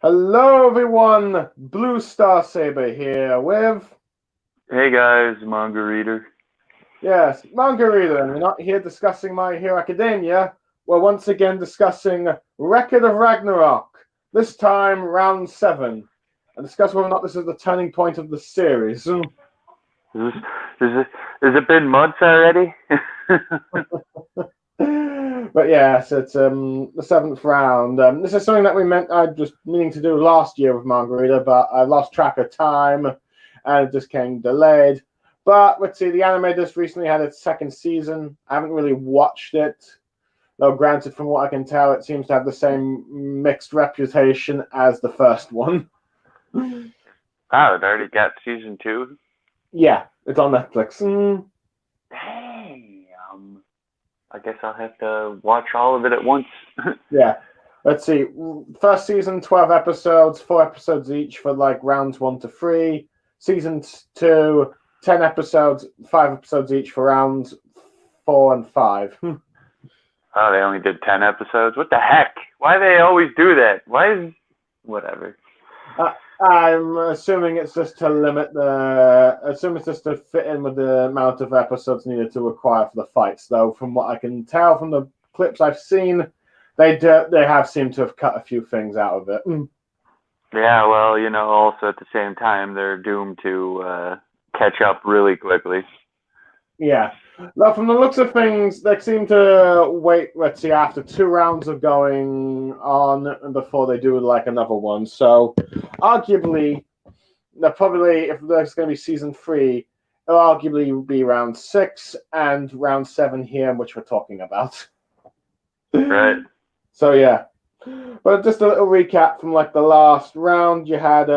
Hello, everyone. Blue Star Saber here with Hey guys, Mangareader. Mangareader, and we're not here discussing My Hero Academia. We're once again discussing Record of Ragnarok. This time, round 7, and discuss whether or not this is the turning point of the series. Is, has it been months already? But yes, it's the 7th round. This is something that I just meaning to do last year with Margarita, but I lost track of time and it just came delayed. But let's see, the anime just recently had its second season. I haven't really watched it, though granted, from what I can tell, it seems to have the same mixed reputation as the first one. Wow, it already got season 2? Yeah, it's on Netflix. Dang. I guess I'll have to watch all of it at once. Yeah. Let's see. First season, 12 episodes, 4 episodes each for like rounds 1 to 3. Season 2, 10 episodes, 5 episodes each for rounds 4 and 5. Oh, they only did 10 episodes? What the heck? Why do they always do that? Why is... Whatever. I'm assuming it's just to assume it's just to fit in with the amount of episodes needed to require for the fights, though. From what I can tell from the clips I've seen, they have seemed to have cut a few things out of it. Yeah, well, also at the same time, they're doomed to catch up really quickly. Yeah. Now, from the looks of things, they seem to wait, let's see, after 2 rounds of going on before they do like another one. So, arguably, they'll probably, if there's going to be season 3, it'll arguably be round 6 and round 7 here, which we're talking about. Right. So, yeah. But just a little recap from like the last round. You had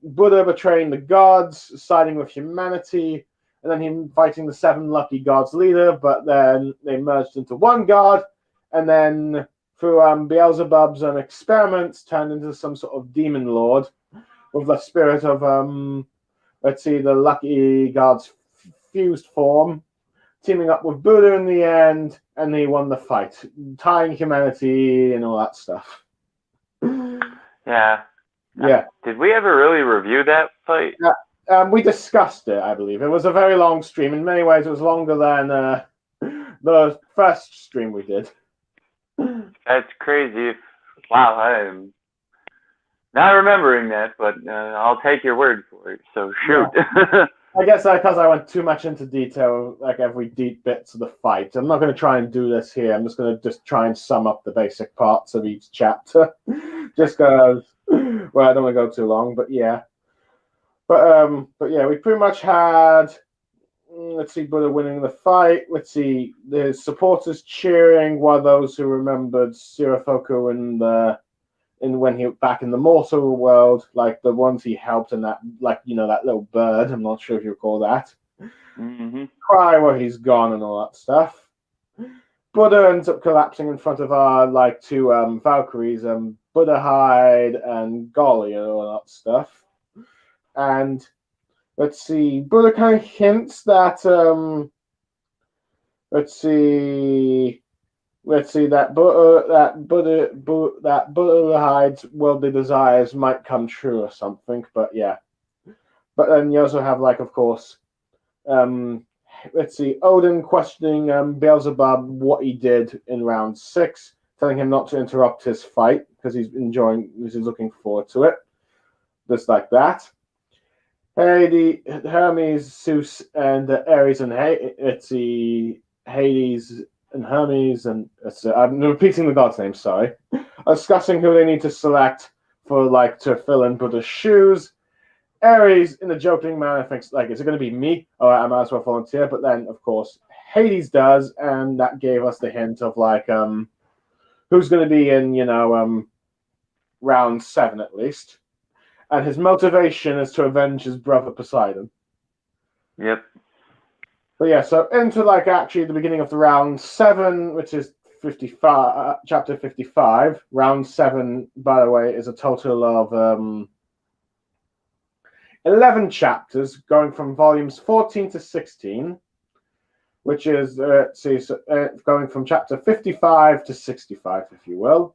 Buddha betraying the gods, siding with humanity, and then him fighting the 7 lucky gods leader, but then they merged into one god, and then through Beelzebub's experiments turned into some sort of demon lord with the spirit of let's see, the lucky god's fused form, teaming up with Buddha in the end, and he won the fight, tying humanity and all that stuff. Yeah. Yeah. Did we ever really review that fight? We discussed it, I believe. It was a very long stream. In many ways, it was longer than the first stream we did. That's crazy. Wow, I'm not remembering that, but I'll take your word for it. So shoot. Yeah. I guess because I went too much into detail, like every deep bits of the fight. I'm not going to try and do this here. I'm just going to try and sum up the basic parts of each chapter, just because. Well, I don't want to go too long, but yeah. But yeah, we pretty much had. Let's see, Buddha winning the fight. Let's see, the supporters cheering, while those who remembered Sirafoku in when he back in the mortal world, like the ones he helped in that, like that little bird. I'm not sure if you recall that. Mm-hmm. Cry where he's gone and all that stuff. Buddha ends up collapsing in front of our like 2 Valkyries, Buddha Hide and Golly and all that stuff. And let's see, Buddha kind of hints that let's see that Buddha hides worldly desires might come true or something. But yeah, but then you also have like, of course, let's see, Odin questioning Beelzebub what he did in round 6, telling him not to interrupt his fight because he's looking forward to it, just like that. Hermes, Zeus, and Ares and Hades and Hermes and I'm repeating the gods' names. Sorry, are discussing who they need to select for like to fill in Buddha's shoes. Ares, in a joking manner, thinks like, "Is it going to be me? All right, I might as well volunteer." But then, of course, Hades does, and that gave us the hint of like who's going to be in round 7 at least. And his motivation is to avenge his brother Poseidon. Yep. But yeah, so into like actually the beginning of the round 7, which is 55, chapter 55. Round 7, by the way, is a total of 11 chapters, going from volumes 14 to 16, which is going from chapter 55 to 65, if you will.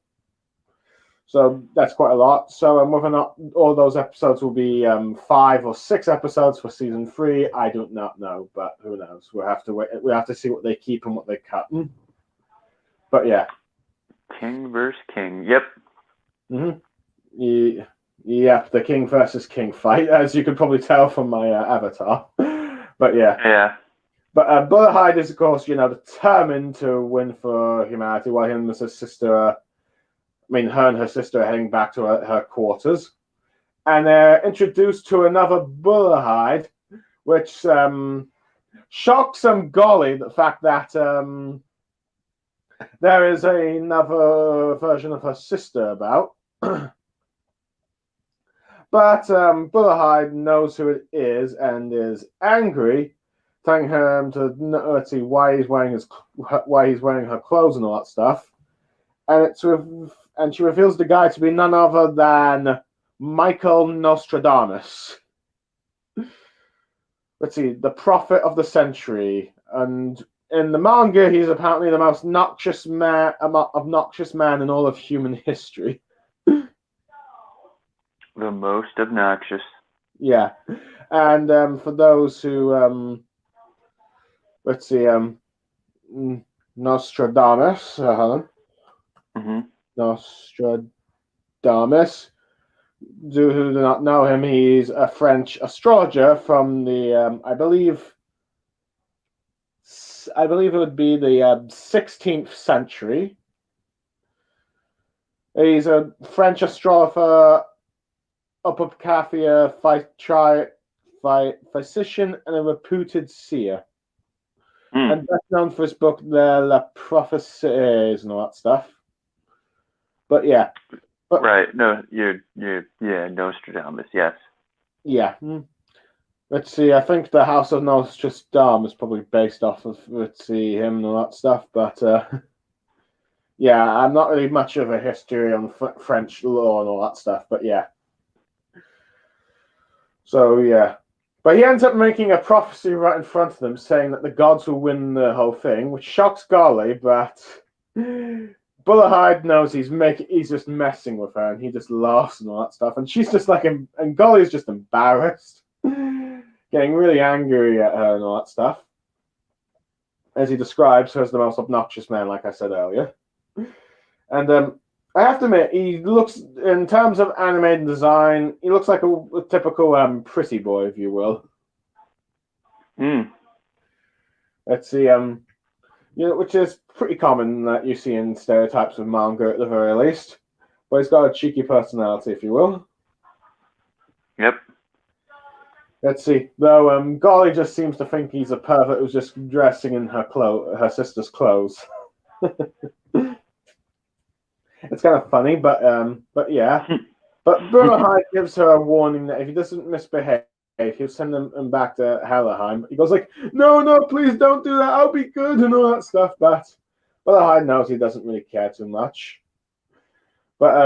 So that's quite a lot. So whether or not all those episodes will be 5 or 6 episodes for season 3, I do not know. But who knows? We'll have to wait. We'll have to see what they keep and what they cut. But yeah. King versus King. Yep. Yep, the King versus King fight, as you could probably tell from my avatar. But yeah. Yeah. But Brotherhide is, of course, determined to win for humanity, while him and his sister, her and her sister are heading back to her quarters. And they're introduced to another Brotherhide, which shocks some golly, the fact that there is another version of her sister about. But Brotherhide knows who it is and is angry, telling him to let's see why he's wearing her clothes and all that stuff, and she reveals the guy to be none other than Michael Nostradamus. Let's see, the prophet of the century, and in the manga, he's apparently the most obnoxious man in all of human history. The most obnoxious. Yeah, and for those who let's see, Nostradamus. Nostradamus. Who do not know him, he's a French astrologer from the, I believe it would be the 16th century. He's a French astrologer, Upper physician, and a reputed seer. And best known for his book, La Prophéties, and all that stuff. But yeah. Right. No, Nostradamus, yes. Yeah. Let's see, I think the House of Nostradamus is probably based off of, him and all that stuff, but yeah, I'm not really much of a history on French law and all that stuff, but yeah. So, yeah. But he ends up making a prophecy right in front of them, saying that the gods will win the whole thing, which shocks Garley, but Brotherhide knows he's just messing with her, and he just laughs and all that stuff, and she's just like, and Garley's just embarrassed, getting really angry at her and all that stuff, as he describes her as the most obnoxious man, like I said earlier. And I have to admit, he looks, in terms of animated design, he looks like a typical pretty boy, if you will. Let's see, which is pretty common that you see in stereotypes of manga at the very least. But he's got a cheeky personality, if you will. Yep. Let's see. Though Golly just seems to think he's a pervert who's just dressing in her sister's clothes. It's kind of funny, but yeah. But Brotherhide gives her a warning that if he doesn't misbehave, he'll send him back to Helheim. He goes like, no, please don't do that. I'll be good and all that stuff. But Brotherhide knows he doesn't really care too much. But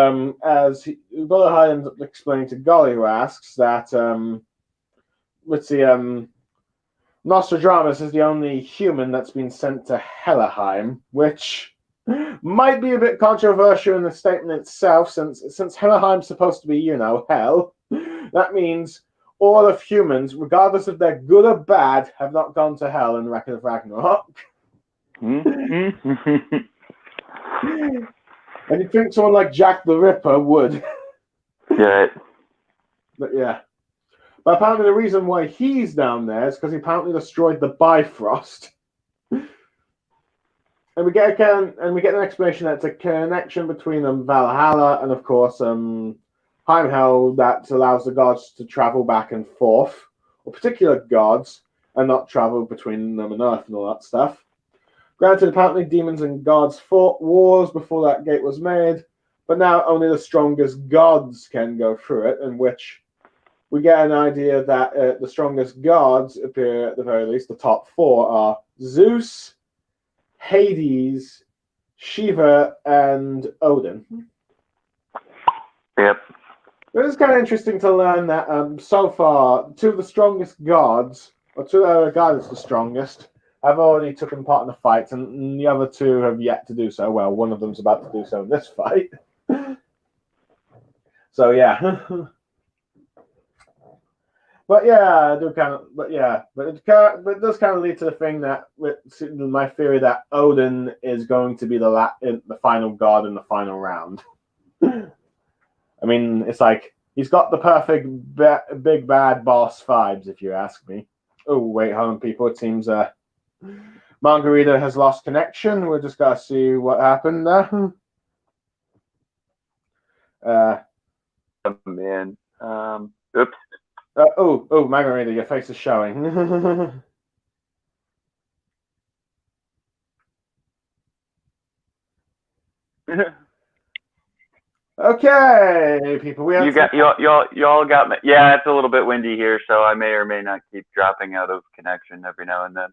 as Brotherhide ends up explaining to Golly, who asks that, let's see, Nostradamus is the only human that's been sent to Helheim, which might be a bit controversial in the statement itself, since Helheim's supposed to be, hell. That means all of humans, regardless if they're good or bad, have not gone to hell in Record of Ragnarok. And you'd think someone like Jack the Ripper would. Yeah. But yeah. But apparently the reason why he's down there is because he apparently destroyed the Bifrost. And we get an explanation that it's a connection between Valhalla and, of course, Heimhell that allows the gods to travel back and forth, or particular gods, and not travel between them and Earth and all that stuff. Granted, apparently demons and gods fought wars before that gate was made, but now only the strongest gods can go through it, in which we get an idea that the strongest gods appear, at the very least, the top 4 are Zeus, Hades, Shiva, and Odin. Yep. It is kind of interesting to learn that so far, 2 of the strongest gods, or 2 that are regarded as the strongest, have already taken part in the fight, and the other 2 have yet to do so. Well, one of them's about to do so in this fight. So yeah. But yeah, I do kind of. But yeah, but it does kind of lead to the thing that with my theory that Odin is going to be the final god in the final round. I mean, it's like he's got the perfect big bad boss vibes, if you ask me. Oh wait, hold on, people. It seems Mangareader has lost connection. We're just gotta see what happened there. Oh, man. Oops. Mangareader, your face is showing. Okay, people. We have y'all got me. Yeah, it's a little bit windy here, so I may or may not keep dropping out of connection every now and then.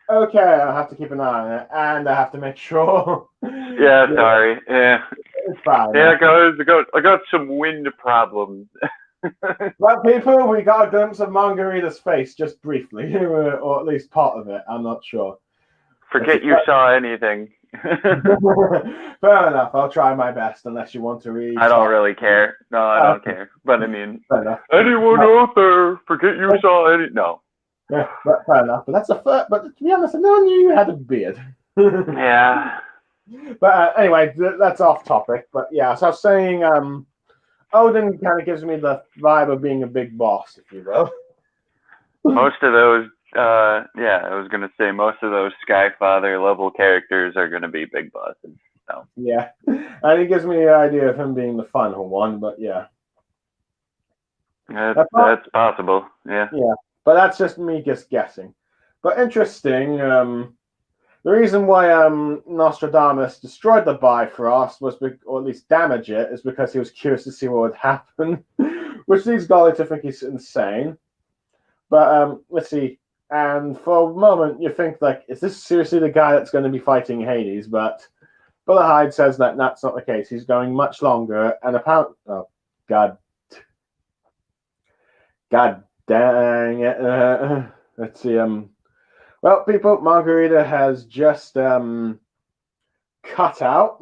Okay, I'll have to keep an eye on it, and I have to make sure. Yeah, sorry. Yeah, it's fine. Yeah, guys, I got some wind problems. Well, people, we got a glimpse of Mangareader's face just briefly, or at least part of it. I'm not sure. Forget you saw anything. Fair enough. I'll try my best, unless you want to read. I don't really care. No, I don't care. But I mean, anyone out there, forget you saw any. No. Yeah, fair enough. But that's a first. But to be honest, no one knew you had a beard. Yeah. But anyway, that's off topic. But yeah, so I was saying, Odin kind of gives me the vibe of being a big boss, if you will. Most of those, I was gonna say most of those Skyfather level characters are gonna be big bosses. So. Yeah, and it gives me the idea of him being the final one. But yeah, that's possible. Yeah. Yeah, but that's just me just guessing. But interesting. The reason why Nostradamus destroyed the Bifrost or at least damage it, is because he was curious to see what would happen, which leads Golly to think he's insane. But let's see. And for a moment, you think, like, is this seriously the guy that's going to be fighting Hades? But Bullerhide says that that's not the case. He's going much longer, and apparently, oh God dang it! Let's see. Well, people, Mangareader has just cut out.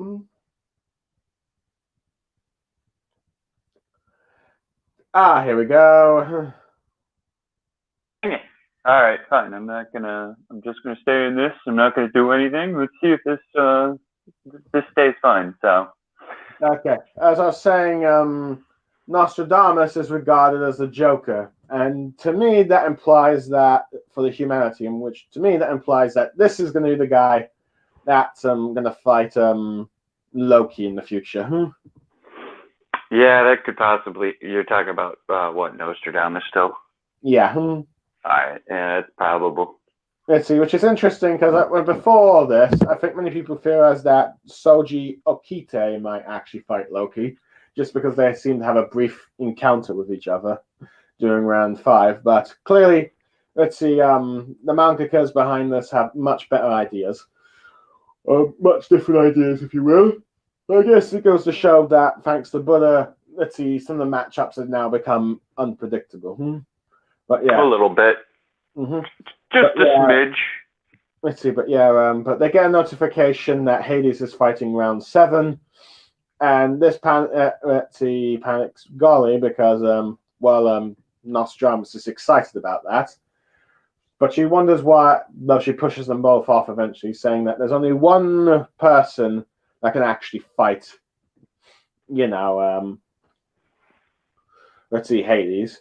Here we go. All right, fine. I'm just gonna stay in this. I'm not gonna do anything. Let's see if this stays fine. So. Okay, as I was saying, Nostradamus is regarded as the Joker, and to me that implies that for the humanity, that implies that this is going to be the guy that's going to fight Loki in the future. Yeah, that could possibly. You're talking about what, Nostradamus still? Yeah. All right, yeah, it's probable. Let's see, which is interesting because before this, I think many people theorize that Soji Okite might actually fight Loki, just because they seem to have a brief encounter with each other during round 5. But clearly, let's see, the mangakas behind this have much better ideas. Much different ideas, if you will. I guess it goes to show that, thanks to Buddha, let's see, some of the matchups have now become unpredictable. But yeah. A little bit. Mm-hmm. Just a smidge. Let's see, but but they get a notification that Hades is fighting round 7. And this panics Golly because, Nostradamus is excited about that. But she wonders why, though she pushes them both off eventually, saying that there's only one person that can actually fight, Hades.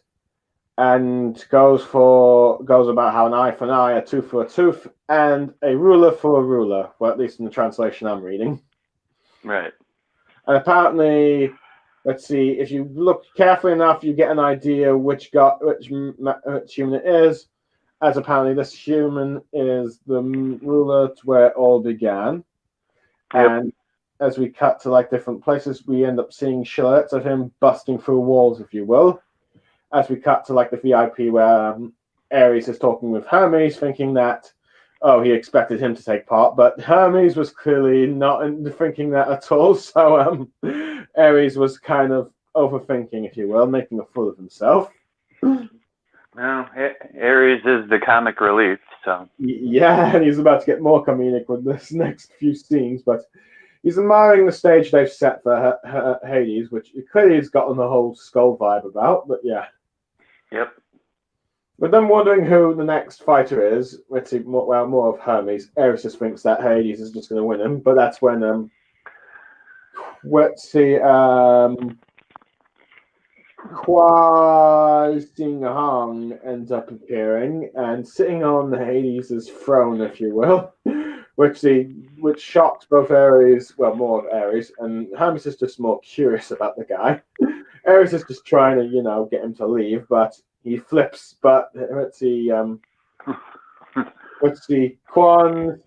And goes about how an eye for an eye, a tooth for a tooth, and a ruler for a ruler. Well, at least in the translation I'm reading. Right. And apparently, let's see, if you look carefully enough, you get an idea which human it is, as apparently this human is the ruler to where it all began. Yep. And as we cut to different places, we end up seeing silhouettes of him busting through walls, if you will. As we cut to the VIP where Ares is talking with Hermes, thinking that, he expected him to take part, but Hermes was clearly not thinking that at all. So Ares was kind of overthinking, if you will, making a fool of himself. Well, Ares is the comic relief, so. Yeah, and he's about to get more comedic with this next few scenes, but He's admiring the stage they've set for Hades, which clearly has gotten the whole skull vibe about, but yeah. Yep. But then wondering who the next fighter is, let's see, more of Hermes. Ares just thinks that Hades is just going to win him, but that's when, let's see, Qin Shi Huang ends up appearing and sitting on Hades' throne, if you will, which shocks both Ares, well, more of Ares, and Hermes is just more curious about the guy. Ares is just trying to, get him to leave, but he flips. But let's see, Quan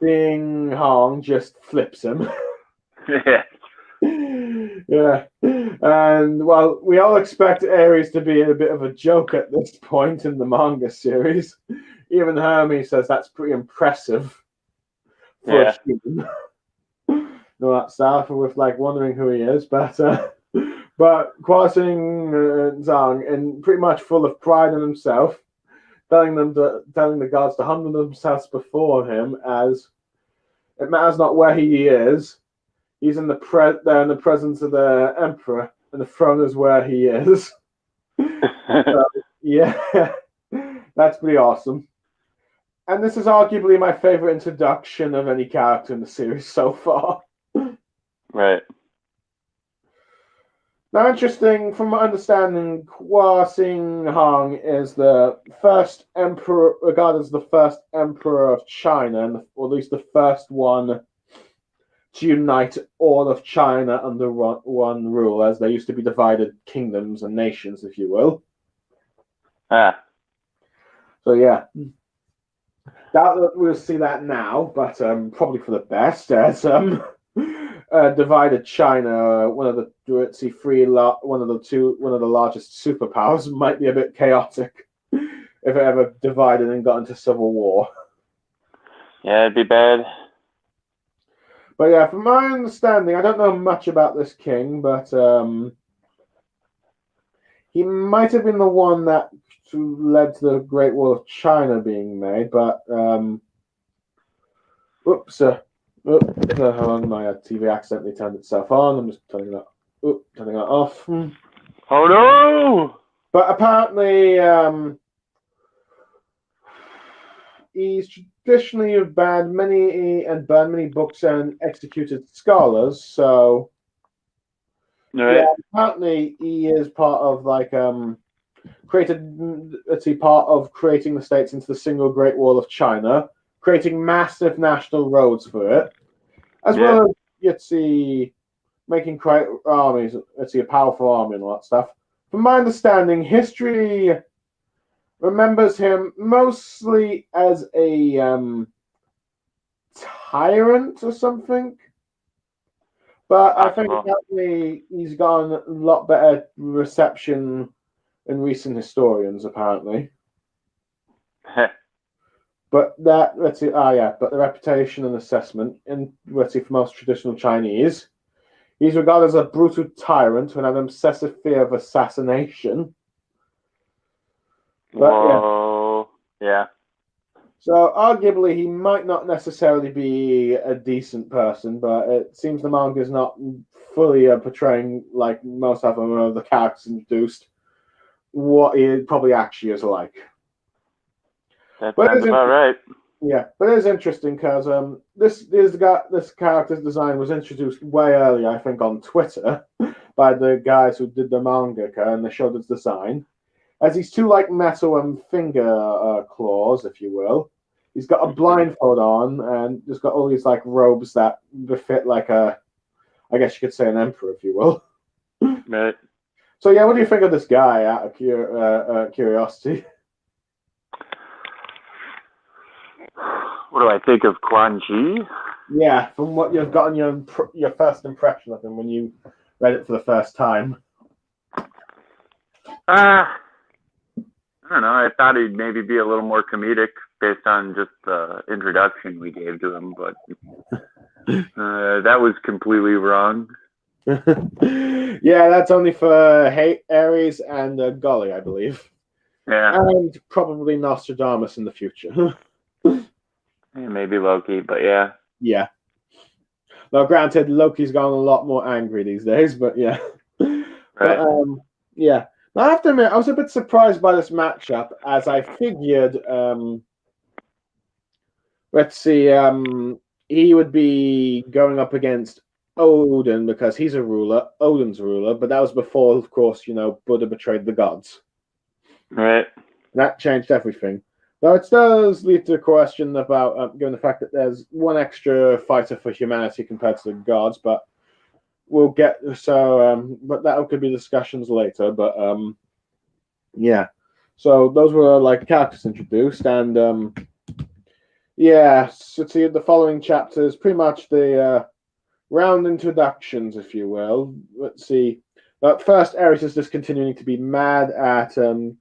Xing Hong just flips him. Yeah. Yeah, and well, we all expect Ares to be a bit of a joke at this point in the manga series. Even Hermes says that's pretty impressive for a human. No, that stuff with wondering who he is, but Kwasing Zhang, and pretty much full of pride in himself, telling the gods to humble themselves before him, as it matters not where he is. He's in the presence of the emperor, and the throne is where he is. So, yeah, that's pretty awesome. And this is arguably my favorite introduction of any character in the series so far. Right. Now, interesting, from my understanding, Hua Xing Hong is the first emperor, regarded as the first emperor of China, or at least the first one to unite all of China under one rule, as there used to be divided kingdoms and nations, if you will. Ah. So yeah, we'll see that now, but probably for the best, as divided China, one of the largest superpowers, might be a bit chaotic if it ever divided and got into civil war. Yeah, it'd be bad. But yeah, from my understanding, I don't know much about this king, but he might have been the one that led to the Great Wall of China being made. But oops, hold on, my TV accidentally turned itself on. I'm just turning that off. Oh no! But apparently, he's traditionally banned many books and executed scholars. So, Right. yeah, apparently he is part of part of creating the states into the single Great Wall of China, creating massive national roads for it, as well as making great armies. A powerful army and all that stuff. From my understanding, history remembers him mostly as a tyrant or something. But I think apparently he's gotten a lot better reception in recent historians, apparently. But but the reputation and assessment in for most traditional Chinese, he's regarded as a brutal tyrant who had an obsessive fear of assassination. But, whoa. Yeah. So arguably he might not necessarily be a decent person, but it seems the manga is not fully portraying, like most of them of the characters introduced, what he probably actually is like. That sounds about right. Yeah, but it is interesting because this character's design was introduced way earlier, I think, on Twitter by the guys who did the mangaka, and they showed his design. As he's two metal and finger claws, if you will. He's got a blindfold on and just got all these robes that befit I guess you could say an emperor, if you will. Right. So yeah, what do you think of this guy out of curiosity? What do I think of Quan Chi? Yeah, from what you've gotten your first impression of him when you read it for the first time. I don't know. I thought he'd maybe be a little more comedic based on just the introduction we gave to him, but that was completely wrong. Yeah, that's only for Ares and Golly, I believe. Yeah. And probably Nostradamus in the future. Maybe Loki, but yeah. Yeah. Now, granted, Loki's gone a lot more angry these days, but yeah. Right. But, yeah. Now, I have to admit, I was a bit surprised by this matchup, as I figured, let's see, he would be going up against Odin because he's a ruler, Odin's ruler, but that was before, of course, Buddha betrayed the gods. Right. That changed everything. Though it does lead to a question about, given the fact that there's one extra fighter for humanity compared to the gods, but we'll get but that could be discussions later. But yeah, so those were like characters introduced, and yeah, so see the following chapters, pretty much the round introductions, if you will. Let's see. First, Ares is just continuing to be mad at Qin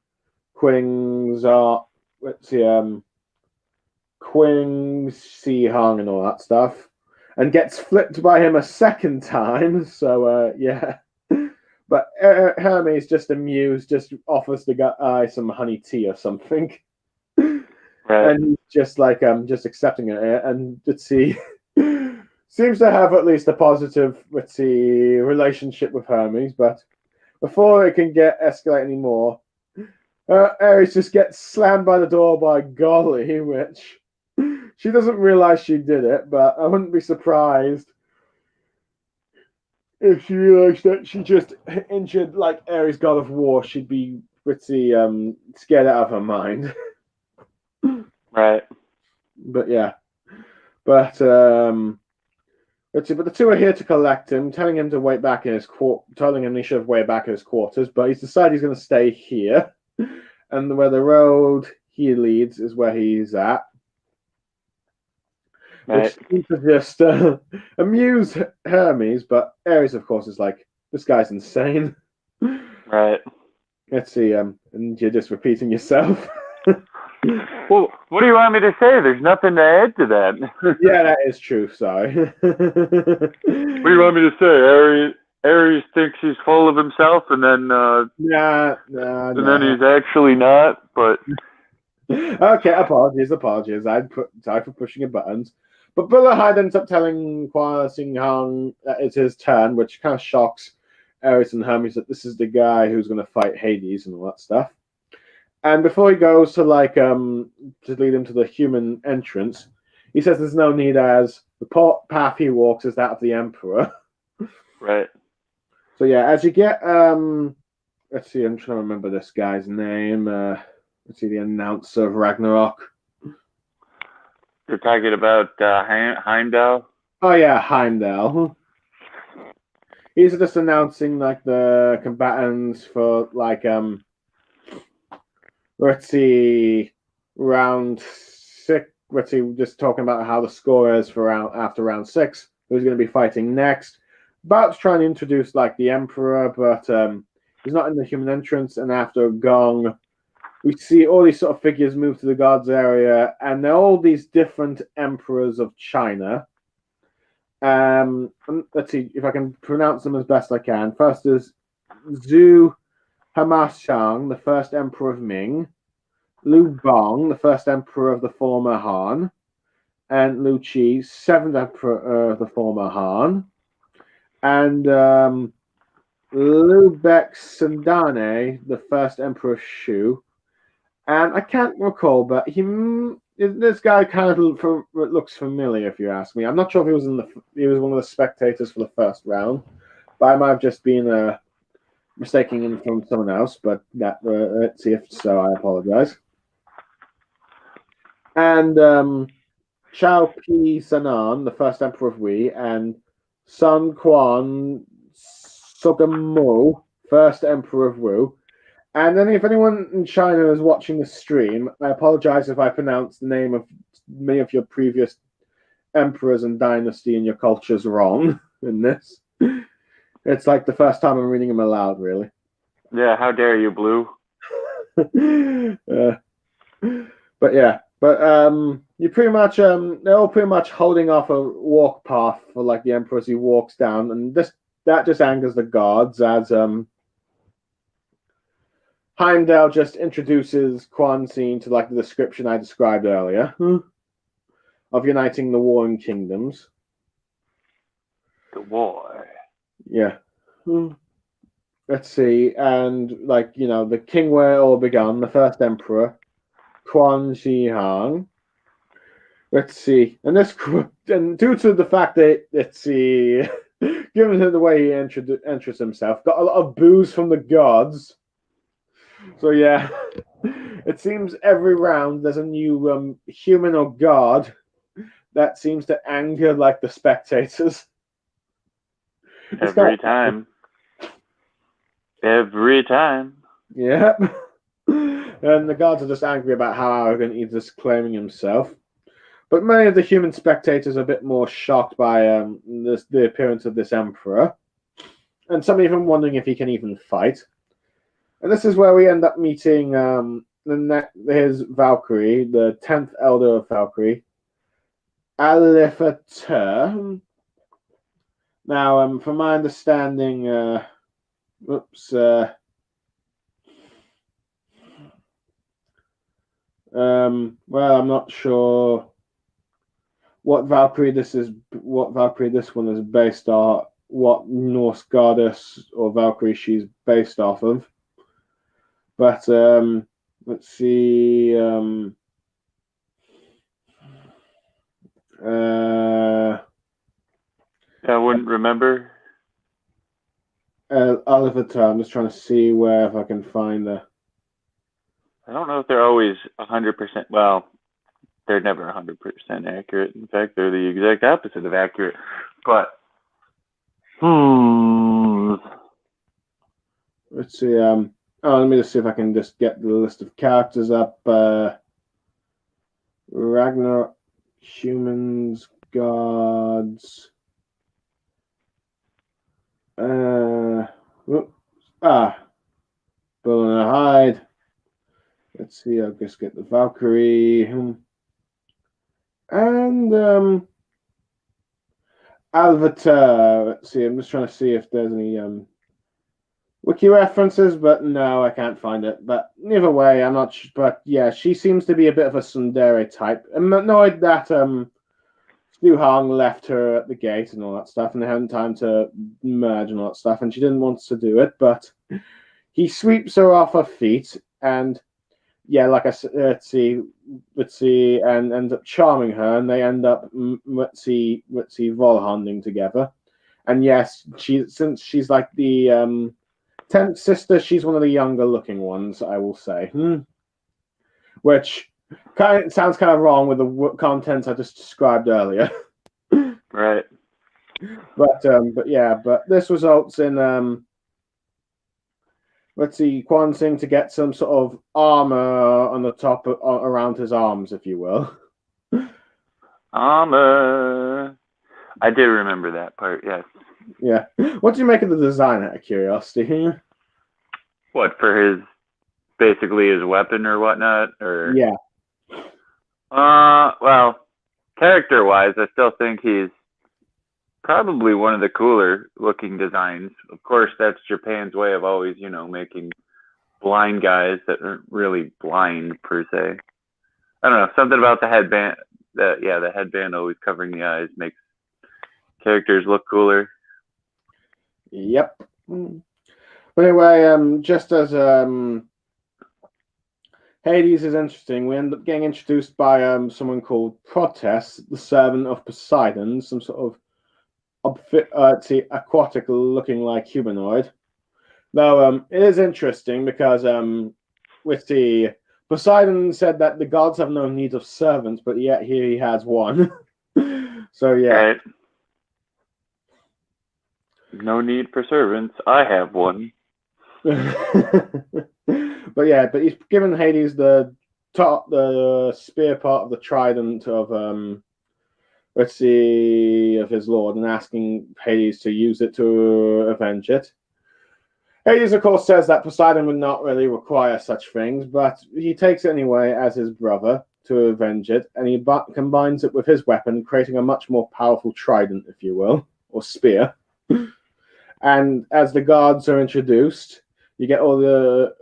Shi Huang and all that stuff, and gets flipped by him a second time. So yeah, but Hermes just amused, just offers the guy some honey tea or something, Right. and he's just like just accepting it, and let's see. Seems to have at least a positive, let's see, relationship with Hermes, but before it can get escalate anymore, Ares just gets slammed by the door by Golly, which she doesn't realize she did it, but I wouldn't be surprised if she realized that she just injured like Ares, god of war. She'd be pretty scared out of her mind. Right. But yeah, but let's see. But the two are here to collect him, telling him to wait back in his telling him he should wait back in his quarters. But he's decided he's going to stay here, and where the road he leads is where he's at. Right. Which seems to just amuse Hermes, but Ares, of course, is like, this guy's insane. Right. Let's see, and you're just repeating yourself. Well, what do you want me to say? There's nothing to add to that. Yeah, that is true, sorry. What do you want me to say? Ares thinks he's full of himself, and then then he's actually not. But okay, apologies. Sorry for pushing your buttons. But Bullahide ends up telling Qin Shi Huang that it's his turn, which kind of shocks Ares and Hermes that this is the guy who's going to fight Hades and all that stuff. And before he goes to to lead him to the human entrance, he says there's no need, as the path he walks is that of the Emperor. Right. So yeah, as you get let's see, I'm trying to remember this guy's name. Let's see, the announcer of Ragnarok. You're talking about Heimdall? Oh yeah, Heimdall. He's just announcing like the combatants for let's see, round 6. Let's see, just talking about how the score is for after round 6. Who's going to be fighting next? About to try and introduce like the Emperor, but he's not in the human entrance. And after a gong, we see all these sort of figures move to the gods area, and they're all these different emperors of China. Let's see if I can pronounce them as best I can. First is Zhu Hamashang, the first emperor of Ming, Liu Bong, the first emperor of the former Han, and Liu Qi, seventh emperor of the former Han, and Liu Bek Sundane, the first emperor of Shu. And I can't recall, but this guy kind of looks familiar, if you ask me. I'm not sure if he was one of the spectators for the first round, but I might have just been mistaking him from someone else. But let's see if so. I apologize. And Chao Pi Sanan, the first emperor of Wei, and Sun Quan Sogamo, first emperor of Wu. And then if anyone in China is watching the stream, I apologize if I pronounce the name of many of your previous emperors and dynasty and your cultures wrong in this. It's like the first time I'm reading them aloud, really. Yeah, how dare you, Blue? But yeah, but you pretty much they're all pretty much holding off a walk path for like the emperor as he walks down, and that just angers the gods as Heimdall just introduces Quan Xin to like the description I described earlier of uniting the warring kingdoms. the war. Yeah. Let's see, and the king where it all began, the first emperor, Qin Shi Huang. Let's see, and due to the fact that let's see, given the way he enters himself, got a lot of boos from the gods. So yeah, it seems every round there's a new human or god that seems to anger the spectators. Every time. Every time. Yeah. And the gods are just angry about how arrogant he's just claiming himself. But many of the human spectators are a bit more shocked by the appearance of this emperor. And some even wondering if he can even fight. And this is where we end up meeting his Valkyrie, the 10th elder of Valkyrie, Alifater. Now, from my understanding, well, I'm not sure what Valkyrie this one is based on, what Norse goddess or Valkyrie she's based off of. But let's see. I wouldn't remember. Alifater. I'm just trying to see if I can find her. I don't know if they're always 100%. Well, they're never 100% accurate. In fact, they're the exact opposite of accurate. But let's see. Let me just see if I can just get the list of characters up. Ragnarok, humans, gods. Bull and a hide. Let's see. I'll just get the Valkyrie and Alvatar. Let's see. I'm just trying to see if there's any wiki references, but no, I can't find it. But either way, I'm not. But yeah, she seems to be a bit of a tsundere type. I'm annoyed that Stu Hong left her at the gate and all that stuff, and they hadn't time to merge and all that stuff, and she didn't want to do it, but he sweeps her off her feet, and yeah, like I said, let's see, and ends up charming her, and they end up let's see, Volhanding together, and yes, since she's like the 10th sister, she's one of the younger looking ones, I will say, which sounds kind of wrong with the contents I just described earlier. Right. But this results in let's see, Quan Sing to get some sort of armor on the top around his arms, if you will. Armor. I do remember that part. Yes. Yeah. What do you make of the design, out of curiosity? What, for basically his weapon or whatnot, or yeah. Well, character-wise, I still think he's probably one of the cooler looking designs. Of course, that's Japan's way of always, making blind guys that aren't really blind per se. I don't know, something about the headband. The headband always covering the eyes makes characters look cooler. Yep. But anyway, just as Hades is interesting, we end up getting introduced by someone called Protest, the servant of Poseidon, some sort of aquatic looking like humanoid. Though it is interesting because with the Poseidon said that the gods have no need of servants, but yet here he has one. So yeah. Right. No need for servants. I have one. But he's given Hades the spear part of the trident of of his lord, and asking Hades to use it to avenge it. Hades, of course, says that Poseidon would not really require such things, but he takes it anyway as his brother to avenge it, and he combines it with his weapon, creating a much more powerful trident, if you will, or spear. And as the gods are introduced, you get all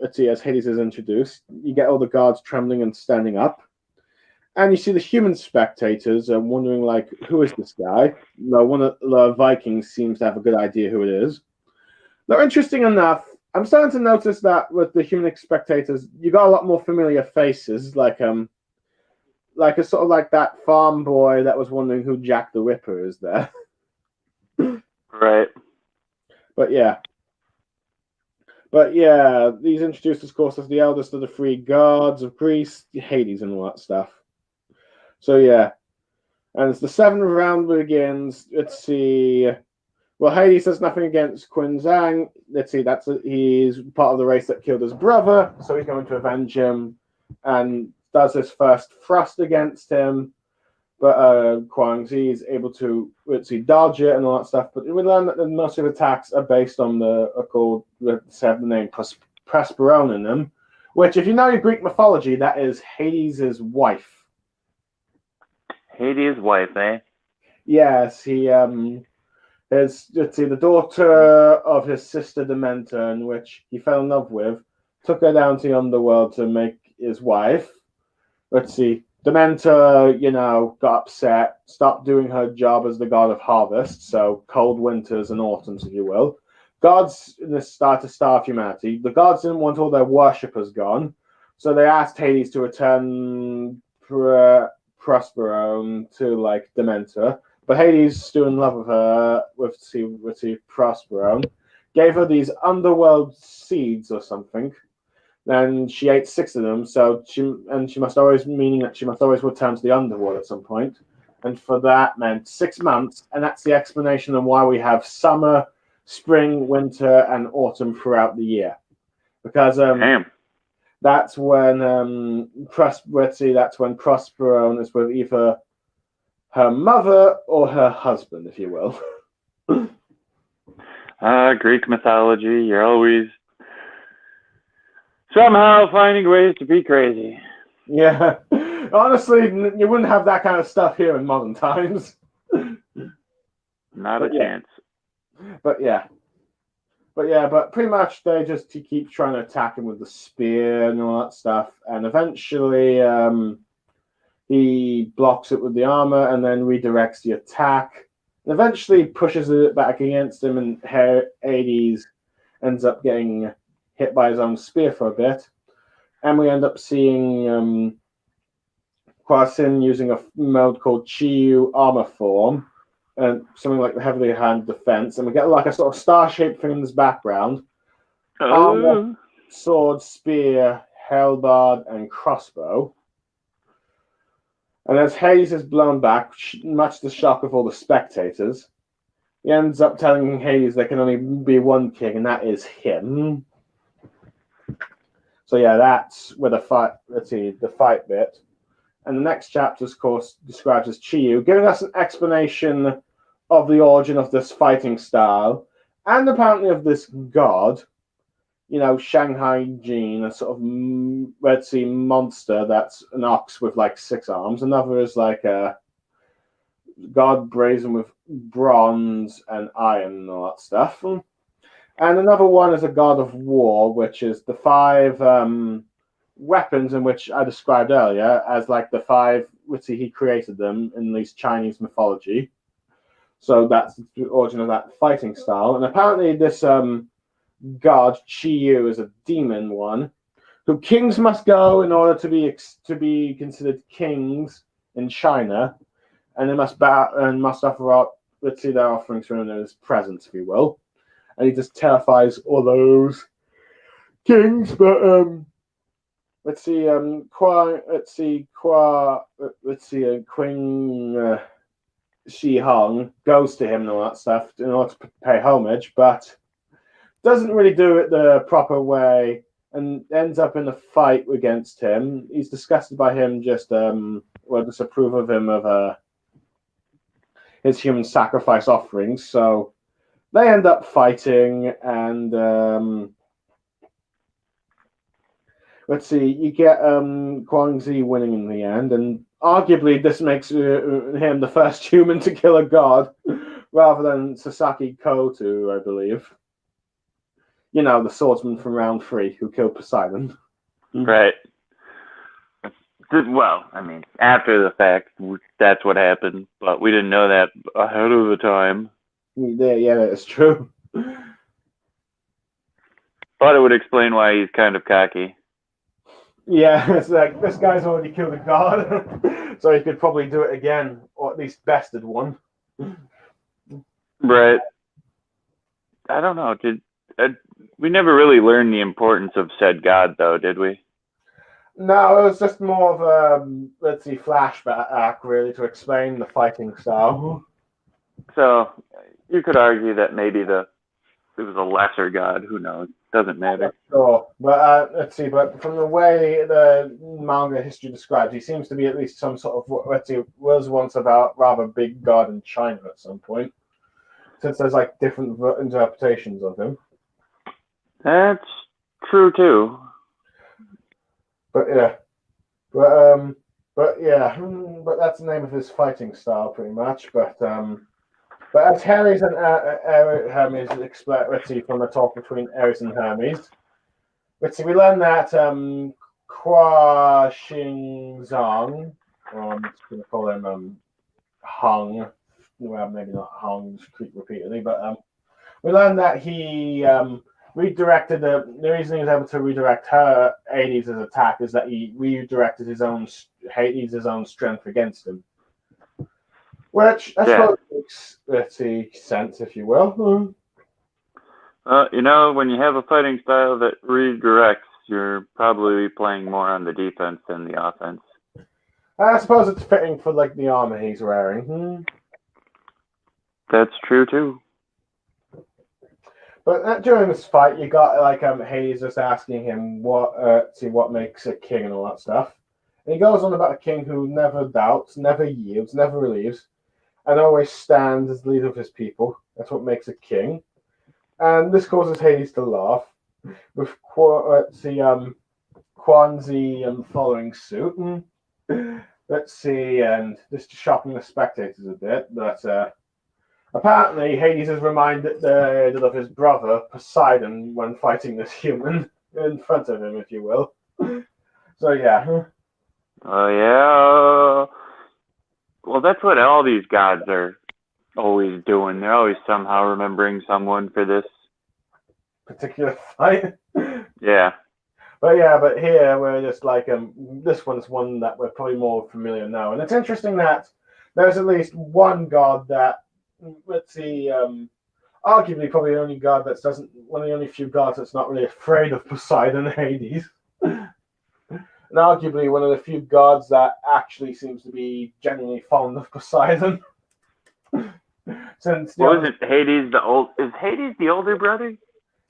as Hades is introduced, you get all the gods trembling and standing up. And you see the human spectators wondering, like, who is this guy? No, one of the Vikings seems to have a good idea who it is. Now, interesting enough, I'm starting to notice that with the human spectators, you got a lot more familiar faces, like a sort of like that farm boy that was wondering who Jack the Ripper is there. Right. But yeah, these introduced, of course, as the eldest of the three gods of Greece, Hades, and all that stuff. So yeah, and as the seventh round begins, let's see. Well, Hades has nothing against Qin Zhang. Let's see, he's part of the race that killed his brother, so he's going to avenge him, and does his first thrust against him. But Guang Zi is able to, let's see, dodge it and all that stuff. But we learn that the most of attacks are based on the name Prosperone in them, which, if you know your Greek mythology, that is Hades' wife. Hades' wife, eh? Yes, he is, let's see, the daughter of his sister Demeter, in which he fell in love with, took her down to the underworld to make his wife. Let's see, Demeter, got upset, stopped doing her job as the god of harvest, so cold winters and autumns, if you will. Gods started to starve humanity. The gods didn't want all their worshippers gone, so they asked Hades to return Prosperone to, like, Demeter. But Hades, still in love with her, with Prosperone, gave her these underworld seeds or something. Then she ate 6 of them, she must always return to the underworld at some point. And for that meant 6 months, and that's the explanation of why we have summer, spring, winter, and autumn throughout the year. Because that's when Prosperone is with either her mother or her husband, if you will. Greek mythology, you're always somehow finding ways to be crazy. Yeah. Honestly, you wouldn't have that kind of stuff here in modern times. Not a chance. But pretty much they just keep trying to attack him with the spear and all that stuff. And eventually he blocks it with the armor and then redirects the attack. And eventually pushes it back against him, and Hades ends up getting hit by his own spear for a bit. And we end up seeing Kwasin using a mode called Chiyu armor form, and something like the heavily hand defense. And we get like a sort of star-shaped thing in this background. Armor, sword, spear, halberd, and crossbow. And as Hades is blown back, much to the shock of all the spectators, he ends up telling Hades there can only be one king, and that is him. So yeah, that's where the fight bit. And the next chapter, of course, describes as Chiyu, giving us an explanation of the origin of this fighting style, and apparently of this god. Shanghai Jin, a sort of Red Sea monster that's an ox with like 6 arms. Another is like a god brazen with bronze and iron and all that stuff. And another one is a god of war, which is the 5 weapons in which I described earlier as like the 5, he created them in these Chinese mythology. So that's the origin of that fighting style. And apparently this god Chiyu is a demon one, who kings must go in order to be considered kings in China, and they must offer up, their offerings for him as presents, if you will. And he just terrifies all those kings. But Qin Shi Huang goes to him and all that stuff in order to pay homage, but doesn't really do it the proper way and ends up in a fight against him. He's disgusted by him, disapprove of him of his human sacrifice offerings. So they end up fighting, and you get Guangxi winning in the end, and arguably this makes him the first human to kill a god, rather than Sasaki Koto, I believe. The swordsman from round 3 who killed Poseidon. Right. Well, I mean, after the fact, that's what happened, but we didn't know that ahead of the time. Yeah, that's true. But it would explain why he's kind of cocky. Yeah, it's like this guy's already killed a god, so he could probably do it again, or at least bested one. Right. I don't know. We never really learned the importance of said god, though, did we? No, it was just more of a let's see flashback really to explain the fighting style. So you could argue that maybe it was a lesser god. Who knows? Doesn't matter. Sure, but let's see. But from the way the manga history describes, he seems to be at least some sort of let's see was once about rather big god in China at some point. Since there's like different interpretations of him. That's true too. But yeah, but that's the name of his fighting style, pretty much. But as Hermes and Hermes explain, let's see from the talk between Ares and Hermes. Let's see, we learned that Qua Xing Zhang, I'm just going to call him Hung. Well, maybe not Hung, repeatedly, but we learned that he redirected the reason he was able to redirect Hades' attack is that he redirected Hades' own strength against him. Which I suppose makes, let's see, sense, if you will. When you have a fighting style that redirects, you're probably playing more on the defense than the offense. I suppose it's fitting for like the armor he's wearing. That's true too. But during this fight, you got like Hades just asking him what makes a king and all that stuff. And he goes on about a king who never doubts, never yields, never relieves, and always stands as the leader of his people. That's what makes a king. And this causes Hades to laugh, with Quanzi following suit. Let's see, and just shocking the spectators a bit, but apparently Hades is reminded of his brother Poseidon when fighting this human in front of him, if you will. So yeah. Oh yeah. Well, that's what all these gods are always doing. They're always somehow remembering someone for this particular fight. Yeah. But here we're just like this one's one that we're probably more familiar now. And it's interesting that there's at least one god that let's see, arguably probably the only god that doesn't one of the only few gods that's not really afraid of Poseidon and Hades. And arguably one of the few gods that actually seems to be genuinely fond of Poseidon. Since isn't Hades is Hades the older brother?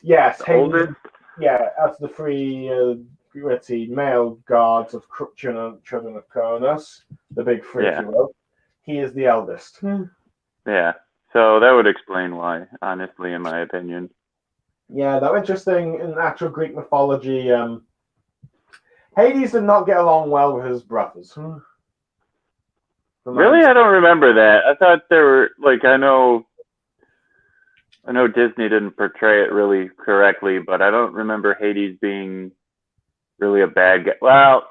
Yes, the Hades. Oldest? Yeah, that's the three let's see, male gods of children of Kronos, the big three, if you will. He is the eldest. Yeah. So that would explain why, honestly, in my opinion. Yeah, though interesting in actual Greek mythology, Hades did not get along well with his brothers. Really? I don't remember that. I thought there were I know Disney didn't portray it really correctly, but I don't remember Hades being really a bad guy. Well,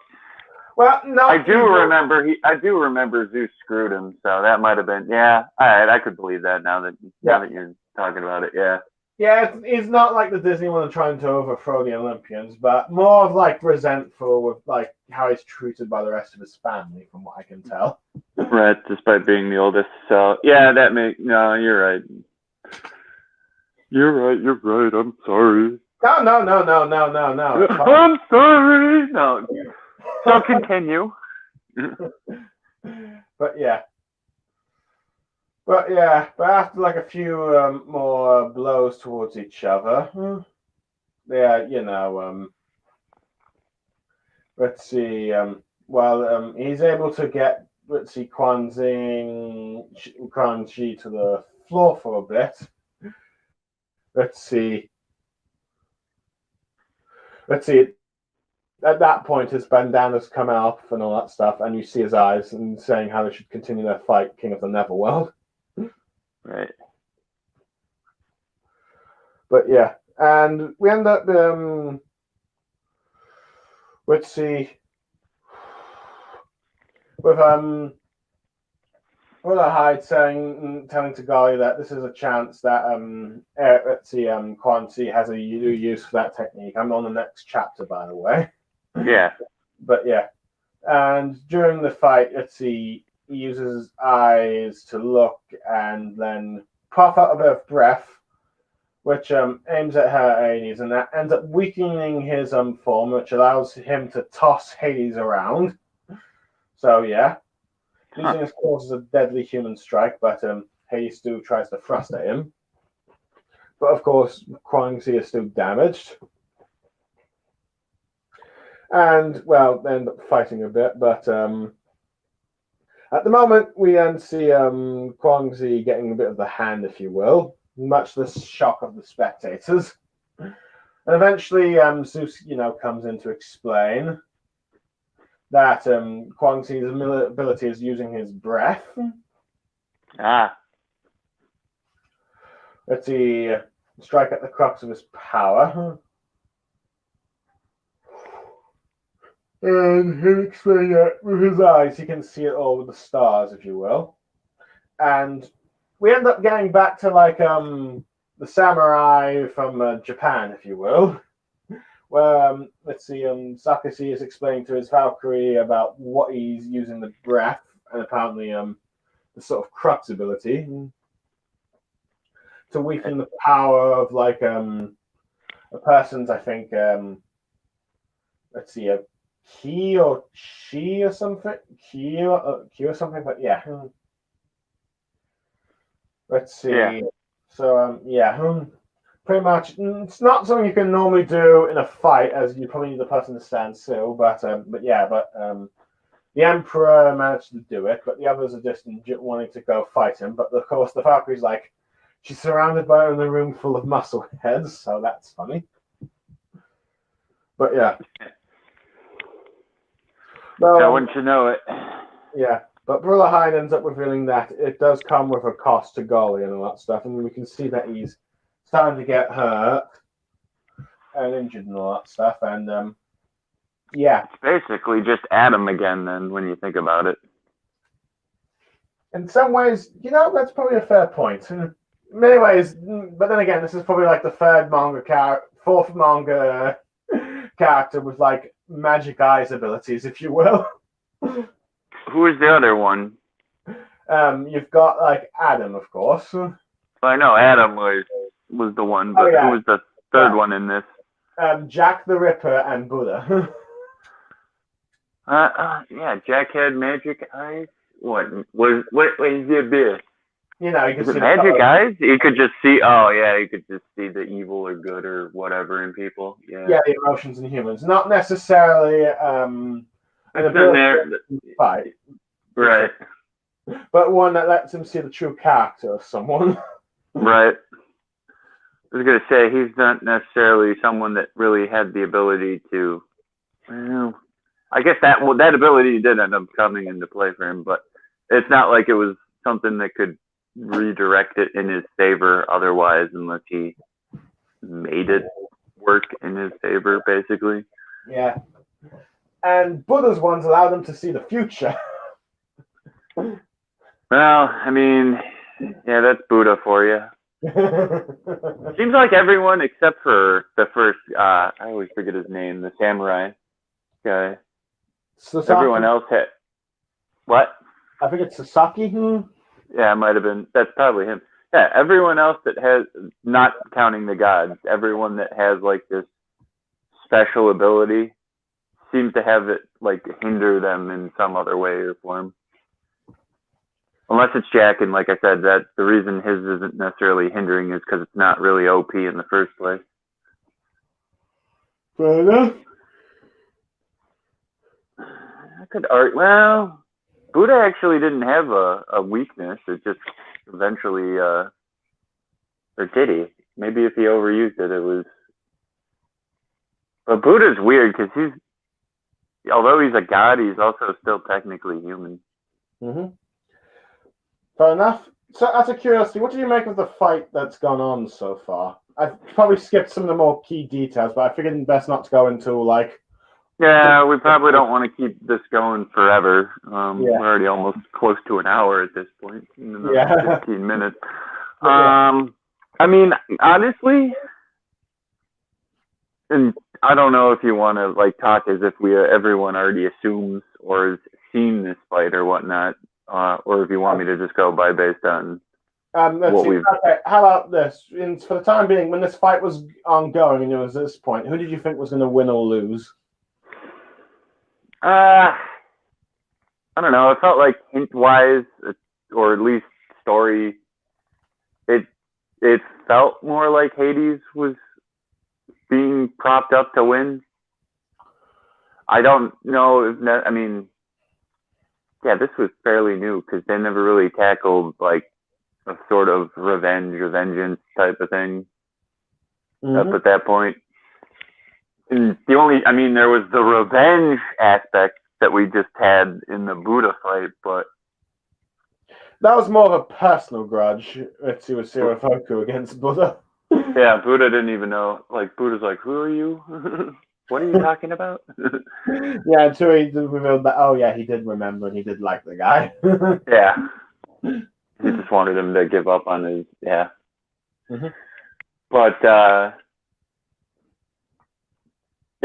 no. I do remember Zeus screwed him, so that might have been all right. I could believe that now that you're talking about it. Yeah. Yeah, it's not like the Disney one trying to overthrow the Olympians, but more of like resentful with like how he's treated by the rest of his family, from what I can tell. Right, despite being the oldest. So no, you're right. You're right. I'm sorry. No. I'm sorry. No. So continue. But after like a few more blows towards each other, let's see. He's able to get Quan Shi to the floor for a bit. Let's see. At that point, his bandana's come off and all that stuff, and you see his eyes and saying how they should continue their fight, King of the Netherworld. Right. But yeah, and we end up. Let's see. with Hyde telling to Golly that this is a chance that Quan Chi has a use for that technique. I'm on the next chapter, by the way. Yeah. But yeah, and during the fight, he uses his eyes to look and then puff out a bit of breath, which aims at her Hades, and that ends up weakening his form, which allows him to toss Hades around. So yeah, using his claws as a deadly human strike, but Hades still tries to thrust at him. But of course, Quan Chi is still damaged. And, well, they end up fighting a bit, but at the moment, we then see Quan Chi getting a bit of the hand, if you will, much to the shock of the spectators. And eventually, Zeus, comes in to explain that Quan Chi's ability is using his breath. Let's see, strike at the crux of his power. And him explaining that with his eyes, he can see it all with the stars, if you will. And we end up getting back to the samurai from Japan, if you will, where Sakashi is explaining to his Valkyrie about what he's using the breath and apparently the sort of crux ability to weaken the power of a person's, I think, a Ki or Shi or something. Ki or something, but yeah. Let's see. Yeah. So, pretty much, it's not something you can normally do in a fight, as you probably need the person to stand still, but the Emperor managed to do it, but the others are just wanting to go fight him. But of course, the Valkyrie's she's surrounded by in a room full of muscle heads, so that's funny. But yeah. So wouldn't you know it? Yeah, but Brother Hyde ends up revealing that it does come with a cost to Golly and all that stuff, and we can see that he's starting to get hurt and injured and all that stuff, and yeah. It's basically just Adam again, then, when you think about it. In some ways, that's probably a fair point. In many ways, but then again, this is probably the fourth manga character with magic eyes abilities, if you will. Who is the other one? You've got Adam, of course. I know Adam was the one, but who was the third one in this? Jack the Ripper and Buddha. Yeah, Jack had magic eyes. What was the abyss? You can see magic eyes. You could just see. Oh yeah, you could just see the evil or good or whatever in people. Yeah. Yeah, the emotions in humans, not necessarily an ability to fight. Right. But one that lets him see the true character of someone. Right. I was gonna say he's not necessarily someone that really had the ability to. Well, I guess that ability did end up coming into play for him, but it's not like it was something that could redirect it in his favor otherwise, unless he made it work in his favor, basically. Yeah. And Buddha's ones allow them to see the future. Well, I mean, yeah, that's Buddha for you. Seems like everyone except for the first, I always forget his name, the samurai guy. Sasaki. Everyone else had, what? I think it's Sasaki. Yeah, it might have been. That's probably him. Yeah, everyone else that has, not counting the gods, everyone that has this special ability seems to have it hinder them in some other way or form. Unless it's Jack, and like I said, that the reason his isn't necessarily hindering is because it's not really OP in the first place. Fair enough. I could argue. Well, Buddha actually didn't have a weakness. It just eventually, or did he? Maybe if he overused it, it was. But Buddha's weird because although he's a god, he's also still technically human. Mm-hmm. Fair enough. So, out of curiosity, what do you make of the fight that's gone on so far? I've probably skipped some of the more key details, but I figured best not to go into Yeah, we probably don't want to keep this going forever. Yeah. We're already almost close to an hour at this point, in another Yeah. 15 minutes. Yeah. I mean, honestly, and I don't know if you want to like talk as if everyone already assumes or has seen this fight or whatnot, or if you want me to just go by based on Let's what see. we've. Okay, how about this? For the time being, when this fight was ongoing and it was this point, who did you think was going to win or lose? I don't know. It felt like hint-wise, or at least story. It felt more like Hades was being propped up to win. I don't know if I mean, yeah, this was fairly new because they never really tackled like a sort of revenge or vengeance type of thing up at that point. And there was the revenge aspect that we just had in the Buddha fight, but that was more of a personal grudge. Let's see, with Sirafoku against Buddha. Yeah, Buddha didn't even know. Like, Buddha's like, who are you? What are you talking about? Yeah, until he revealed that, oh yeah, he did remember and he did like the guy. Yeah. He just wanted him to give up on his, yeah. But, yeah,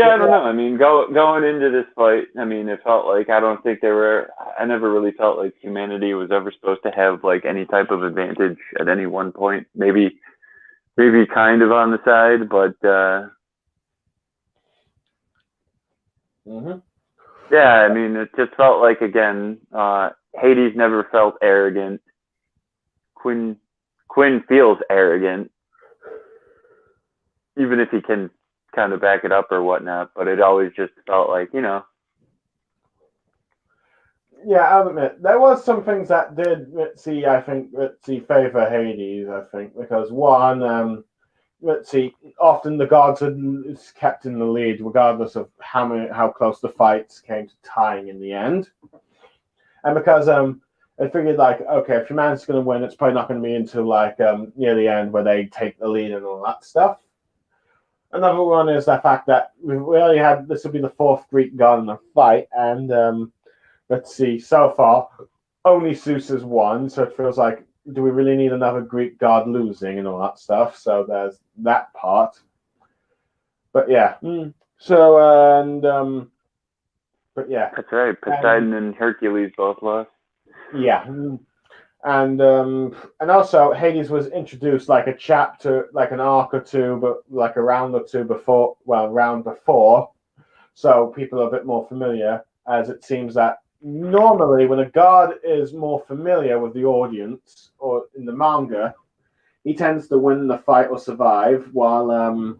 I don't know. I mean, going into this fight, I mean, it felt like I never really felt like humanity was ever supposed to have like any type of advantage at any one point. Maybe kind of on the side, but yeah, I mean, it just felt like, again, Hades never felt arrogant. Quinn feels arrogant, even if he can kind of back it up or whatnot, but it always just felt like, Yeah, I'll admit, there was some things that did, favor Hades, I think, because one, often the gods are kept in the lead, regardless of how close the fights came to tying in the end. And because I figured, like, okay, if humanity's going to win, it's probably not going to be until like near the end where they take the lead and all that stuff. Another one is the fact that we already had this will be the fourth Greek god in the fight, and so far only Zeus has won, so it feels like, do we really need another Greek god losing and all that stuff? So there's that part. But yeah, but yeah, that's right. Poseidon and Hercules both lost. Yeah, and also Hades was introduced like a chapter, like an arc or two, but like a round or two before, round before, so people are a bit more familiar. As it seems that normally when a god is more familiar with the audience or in the manga, he tends to win the fight or survive, while the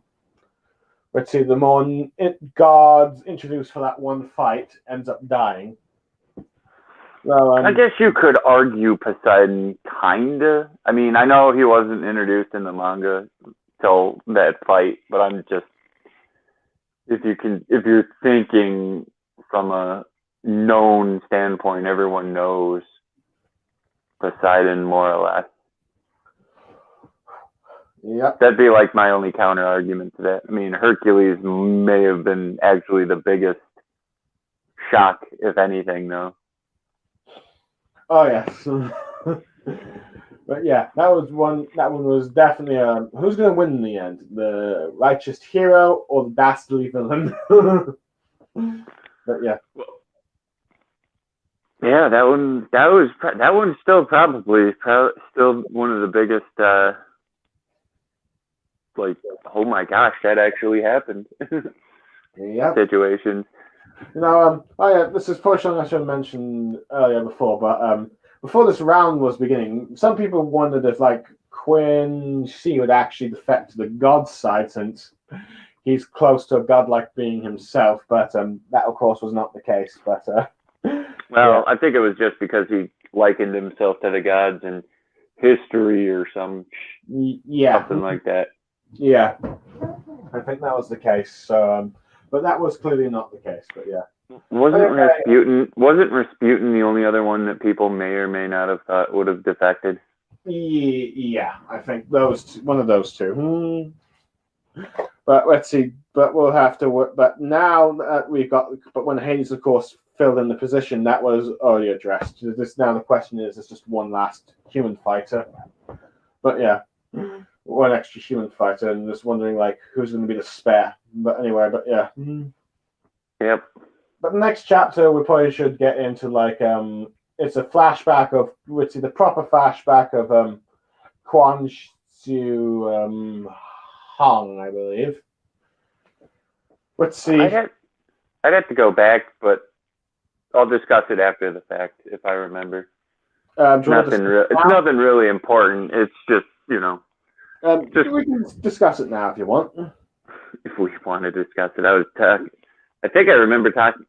more gods introduced for that one fight ends up dying. Well, I guess you could argue Poseidon kinda. I mean, I know he wasn't introduced in the manga till that fight, but I'm just, if you're thinking from a known standpoint, everyone knows Poseidon more or less. Yep. That'd be like my only counter argument to that. I mean, Hercules may have been actually the biggest shock, if anything, though. Oh yes. But yeah, that was one. That one was definitely who's going to win in the end, the righteous hero or the dastardly villain? But yeah. Yeah, that one's still probably still one of the biggest. Like, oh my gosh, that actually happened. Yeah. Situations. This is probably something I should have mentioned earlier before, but before this round was beginning, some people wondered if like Qin Shi would actually defect to the god side, since he's close to a godlike being himself, but that of course was not the case. But well, yeah. I think it was just because he likened himself to the gods in history or something like that. Yeah, I think that was the case. So, but that was clearly not the case. But yeah, wasn't Rasputin the only other one that people may or may not have thought would have defected? Yeah, I think one of those two. But let's see. But we'll have to work. But now that we've got. But when Hades, of course, filled in the position, that was already addressed. This now the question is: it's just one last human fighter. But yeah, one extra human fighter, and just wondering like who's going to be the spare. But anyway, but yeah. Yep. But the next chapter, we probably should get into like it's a flashback of the proper flashback of Qin Shi Huang, I believe. Let's see. I'd have to go back, but I'll discuss it after the fact if I remember. It's nothing really important. It's just we can discuss it now if you want. If we want to discuss it, I think I remember talking.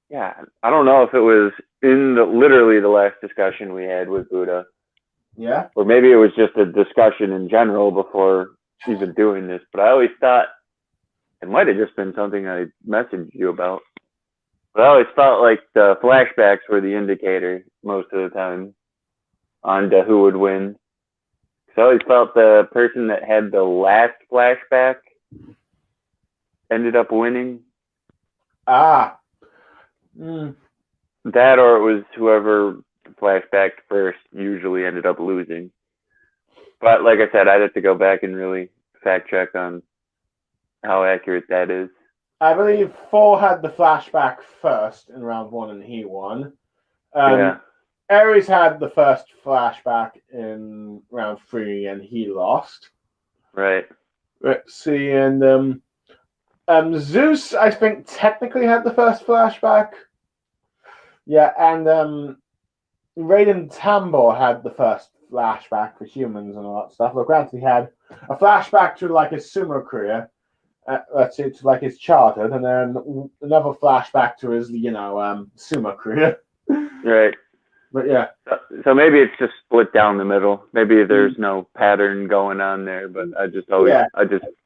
Yeah, I don't know if it was in literally the last discussion we had with Buddha. Yeah. Or maybe it was just a discussion in general before even doing this. But I always thought it might have just been something I messaged you about. But I always felt like the flashbacks were the indicator most of the time on to who would win. So I always felt the person that had the last flashback ended up winning. Ah. That or it was whoever flashbacked first usually ended up losing. But like I said, I'd have to go back and really fact check on how accurate that is. I believe Thor had the flashback first in round 1 and he won. Yeah. Ares had the first flashback in round 3 and he lost. Right. Let's see, and Zeus, I think, technically had the first flashback. Yeah, and Raiden Tambor had the first flashback for humans and all that stuff. But granted, he had a flashback to like his sumo career. Let's see, to like his childhood, and then another flashback to his, sumo career. Right. But yeah. So maybe it's just split down the middle. Maybe there's no pattern going on there, but I just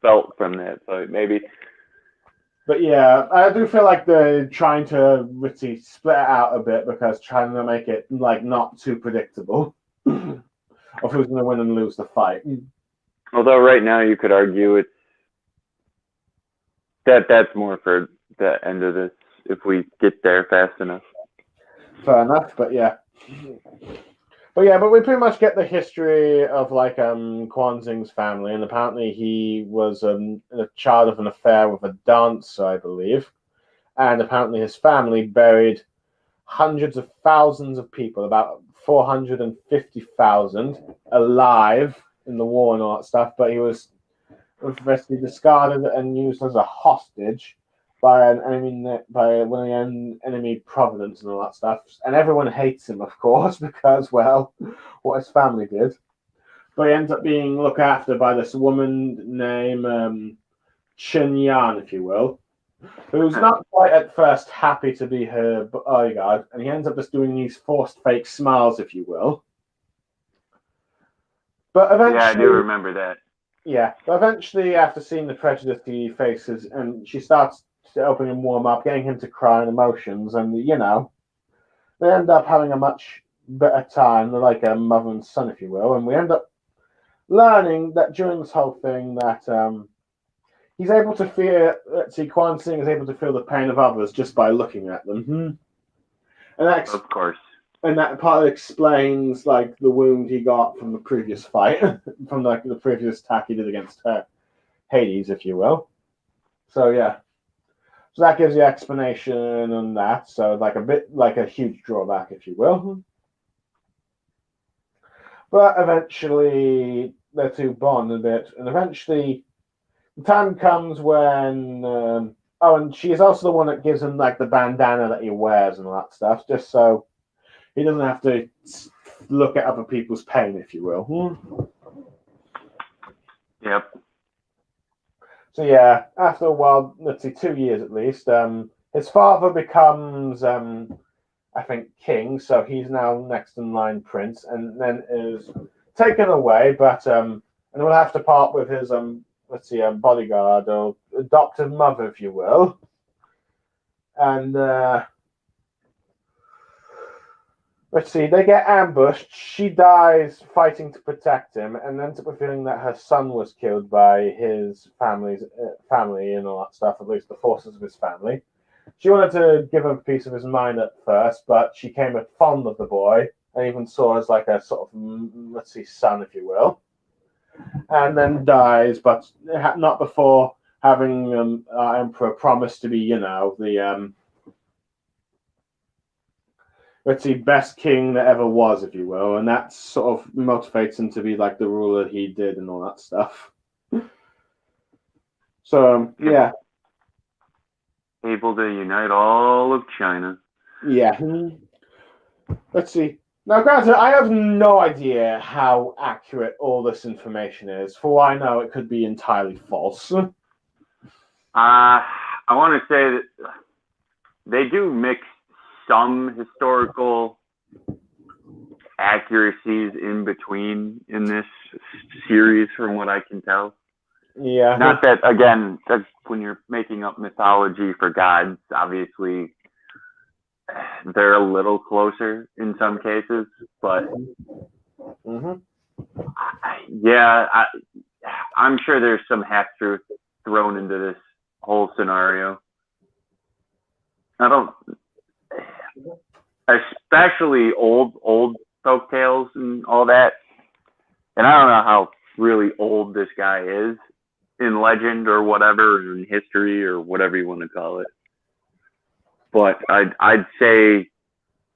felt from that. So maybe. But yeah, I do feel like they're trying to really split it out a bit because trying to make it like not too predictable of who's going to win and lose the fight. Although right now you could argue that's more for the end of this if we get there fast enough. Fair enough, but yeah. But we pretty much get the history of like Kwanzing's family, and apparently he was a child of an affair with a dancer, I believe, and apparently his family buried hundreds of thousands of people, about 450,000, alive in the war and all that stuff. But he was eventually discarded and used as a hostage by an enemy providence and all that stuff. And everyone hates him, of course, because, well, what his family did. But he ends up being looked after by this woman named Qin Yan, if you will, who's not quite at first happy to be her bodyguard, and he ends up just doing these forced fake smiles, if you will. But eventually, yeah, I do remember that. Yeah, but eventually, after seeing the prejudice he faces, and she starts helping him warm up, getting him to cry and emotions, and they end up having a much better time. They're like a mother and son, if you will, and we end up learning that during this whole thing that he's able to feel. Let's see, Kwanzing is able to feel the pain of others just by looking at them, and that of course. And that part explains like the wound he got from the previous fight, from like the previous attack he did against Hades, if you will. So yeah, so that gives you explanation on that. So like a bit like a huge drawback, if you will. But eventually the two bond a bit, and eventually the time comes when and she is also the one that gives him like the bandana that he wears and all that stuff, just so he doesn't have to look at other people's pain, if you will. Yep. So yeah, after a while, let's see, 2 years at least, his father becomes, I think, king, so he's now next in line prince, and then is taken away, but and will have to part with his, bodyguard or adoptive mother, if you will. And Let's see, they get ambushed. She dies fighting to protect him, and ends up revealing that her son was killed by his family and all that stuff, at least the forces of his family. She wanted to give him a piece of his mind at first, but she came fond of the boy and even saw as like a sort of, let's see, son, if you will, and then dies, but not before having our emperor promise to be, the let's see, best king that ever was, if you will, and that sort of motivates him to be like the ruler he did and all that stuff. So yeah, Able to unite all of China. yeah. Let's see. Now, granted, I have no idea how accurate all this information is. For all I know, it could be entirely false. I want to say that they do mix some historical accuracies in between in this series, from what I can tell. Yeah. Not that, again, that's when you're making up mythology for gods, obviously they're a little closer in some cases, but yeah, I'm sure there's some half truth thrown into this whole scenario. I don't, especially old folk tales and all that. And I don't know how really old this guy is in legend or whatever, or in history or whatever you want to call it. But I'd say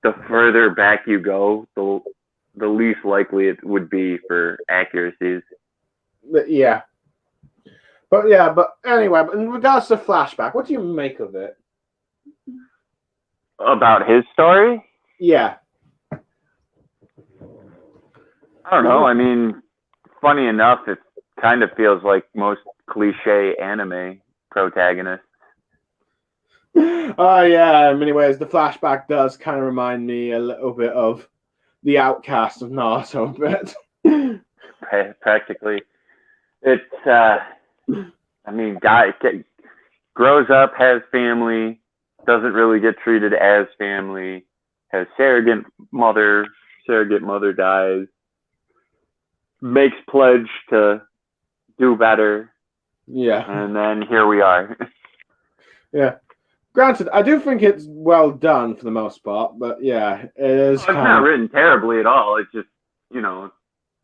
the further back you go, the least likely it would be for accuracies. Yeah. But anyway, in regards to flashback, what do you make of it? About his story? Yeah. I don't know. I mean, funny enough, it kind of feels like most cliche anime protagonists. Oh yeah, in many ways, the flashback does kind of remind me a little bit of the outcast of Naruto a bit. Practically. It's, I mean, guy grows up, has family, doesn't really get treated as family, has surrogate mother dies, makes pledge to do better. Yeah. And then here we are. Yeah. Granted, I do think it's well done for the most part, but yeah, it is. It's not written terribly at all. It's just,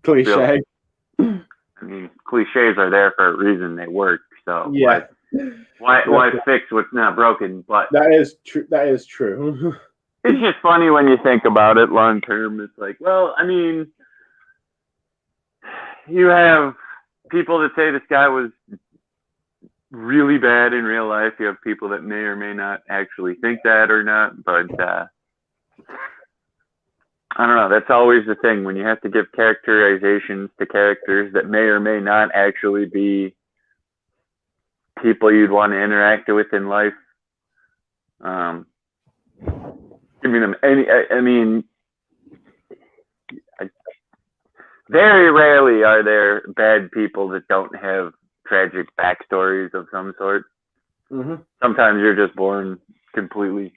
cliche. I mean, cliches are there for a reason. They work. So yeah. Why fix what's not broken? But that is true. That is true. It's just funny when you think about it long term. It's like, well, I mean, you have people that say this guy was really bad in real life. You have people that may or may not actually think that or not. But I don't know. That's always the thing when you have to give characterizations to characters that may or may not actually be people you'd want to interact with in life. Giving them very rarely are there bad people that don't have tragic backstories of some sort. Mm-hmm. Sometimes you're just born completely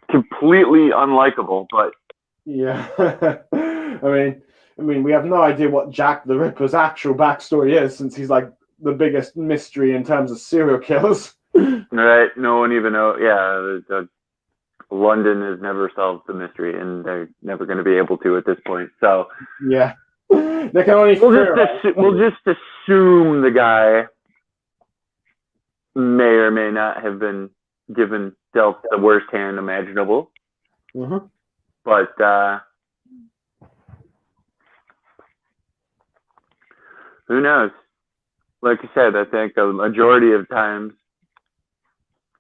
unlikable, but yeah. I mean, we have no idea what Jack the Ripper's actual backstory is, since he's like the biggest mystery in terms of serial killers. Right? No one even knows. Yeah, London has never solved the mystery, and they're never going to be able to at this point. So yeah, they can only. We'll just assume the guy may or may not have been dealt the worst hand imaginable. Mm-hmm. But who knows? Like I said, I think a majority of times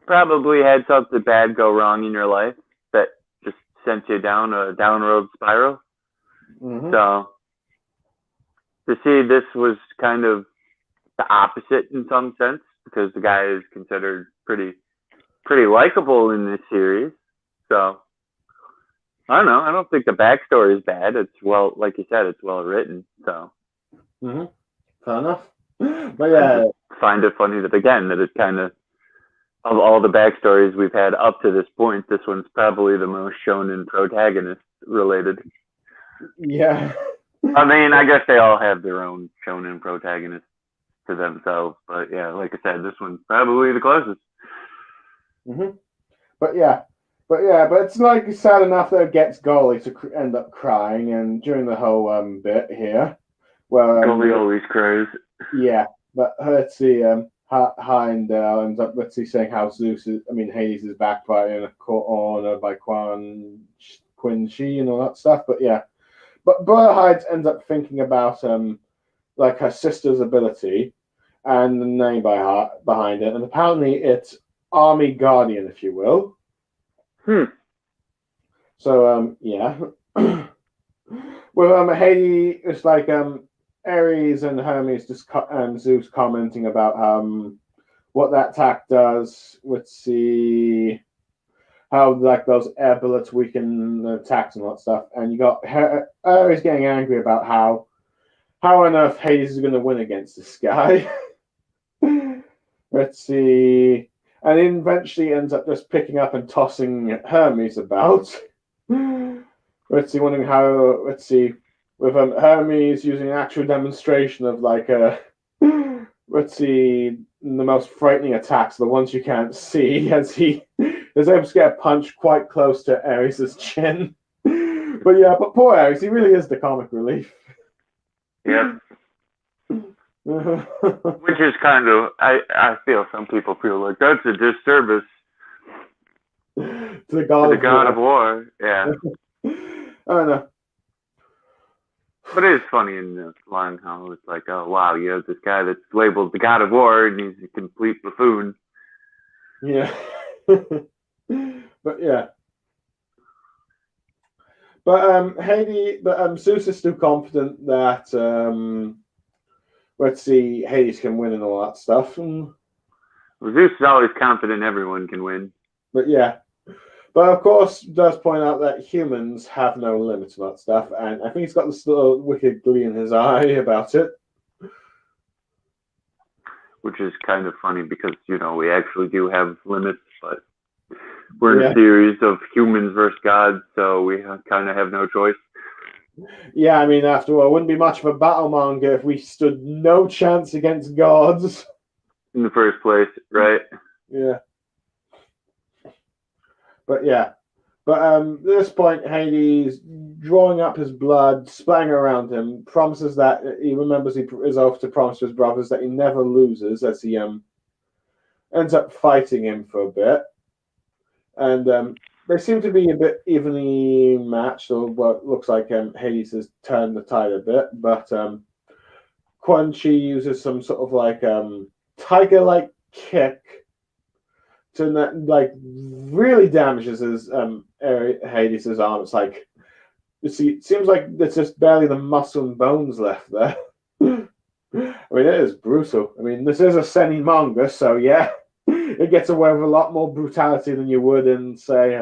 probably had something bad go wrong in your life that just sent you down a downward spiral. Mm-hmm. So to see this was kind of the opposite in some sense, because the guy is considered pretty likable in this series. So I don't know. I don't think the backstory is bad. It's like you said, it's well written. So fair enough. But yeah, I find it funny that it kind of of all the backstories we've had up to this point, this one's probably the most shonen protagonist related. Yeah. I mean, I guess they all have their own shonen protagonists to themselves, but yeah, like I said, this one's probably the closest. Mm-hmm. But it's like sad enough that it gets Golly to end up crying, and during the whole bit here, well, Golly always cries. Yeah, but let's see, Heimdall ends up, let's see, saying how Hades is backed by in a court honor by Qin Shi and all that stuff. But yeah, but Burhides ends up thinking about like her sister's ability and the name behind it, and apparently it's Army Guardian, if you will. So yeah, well Hades, it's like Ares and Hermes Zeus commenting about what that attack does. Let's see how like those air bullets weaken the attacks and all that stuff. And you got Ares getting angry about how on earth Hades is going to win against this guy. Let's see. And he eventually ends up just picking up and tossing Hermes about. Let's see, wondering how, let's see, with Hermes using an actual demonstration of like let's see, the most frightening attacks, the ones you can't see, as he is able to get a punch quite close to Ares' chin. But poor Ares, he really is the comic relief. Yep. Which is kind of, I feel some people feel like that's a disservice to the god of war. Yeah. I don't know. But it is funny in this line how it's like, oh wow, you have this guy that's labeled the god of war and he's a complete buffoon. Yeah. But yeah. But Zeus is still confident that let's see, Hades can win and all that stuff. Well, Zeus is always confident everyone can win. But yeah. But of course, does point out that humans have no limits on that stuff, and I think he's got this little wicked glee in his eye about it. Which is kind of funny because, we actually do have limits, but we're in a series of humans versus gods, so we kind of have no choice. Yeah, I mean, after all, it wouldn't be much of a battle manga if we stood no chance against gods. In the first place, right? Yeah. But at this point, Hades, drawing up his blood, splatting around him, promises that he remembers his oath to promise to his brothers that he never loses, as he ends up fighting him for a bit. And they seem to be a bit evenly matched, or what looks like Hades has turned the tide a bit, but Quan Chi uses some sort of like tiger-like kick to like really damages his Hades' arm. It's like, you see, it seems like there's just barely the muscle and bones left there. I mean, it is brutal. I mean, this is a seinen manga, so yeah, it gets away with a lot more brutality than you would in, say,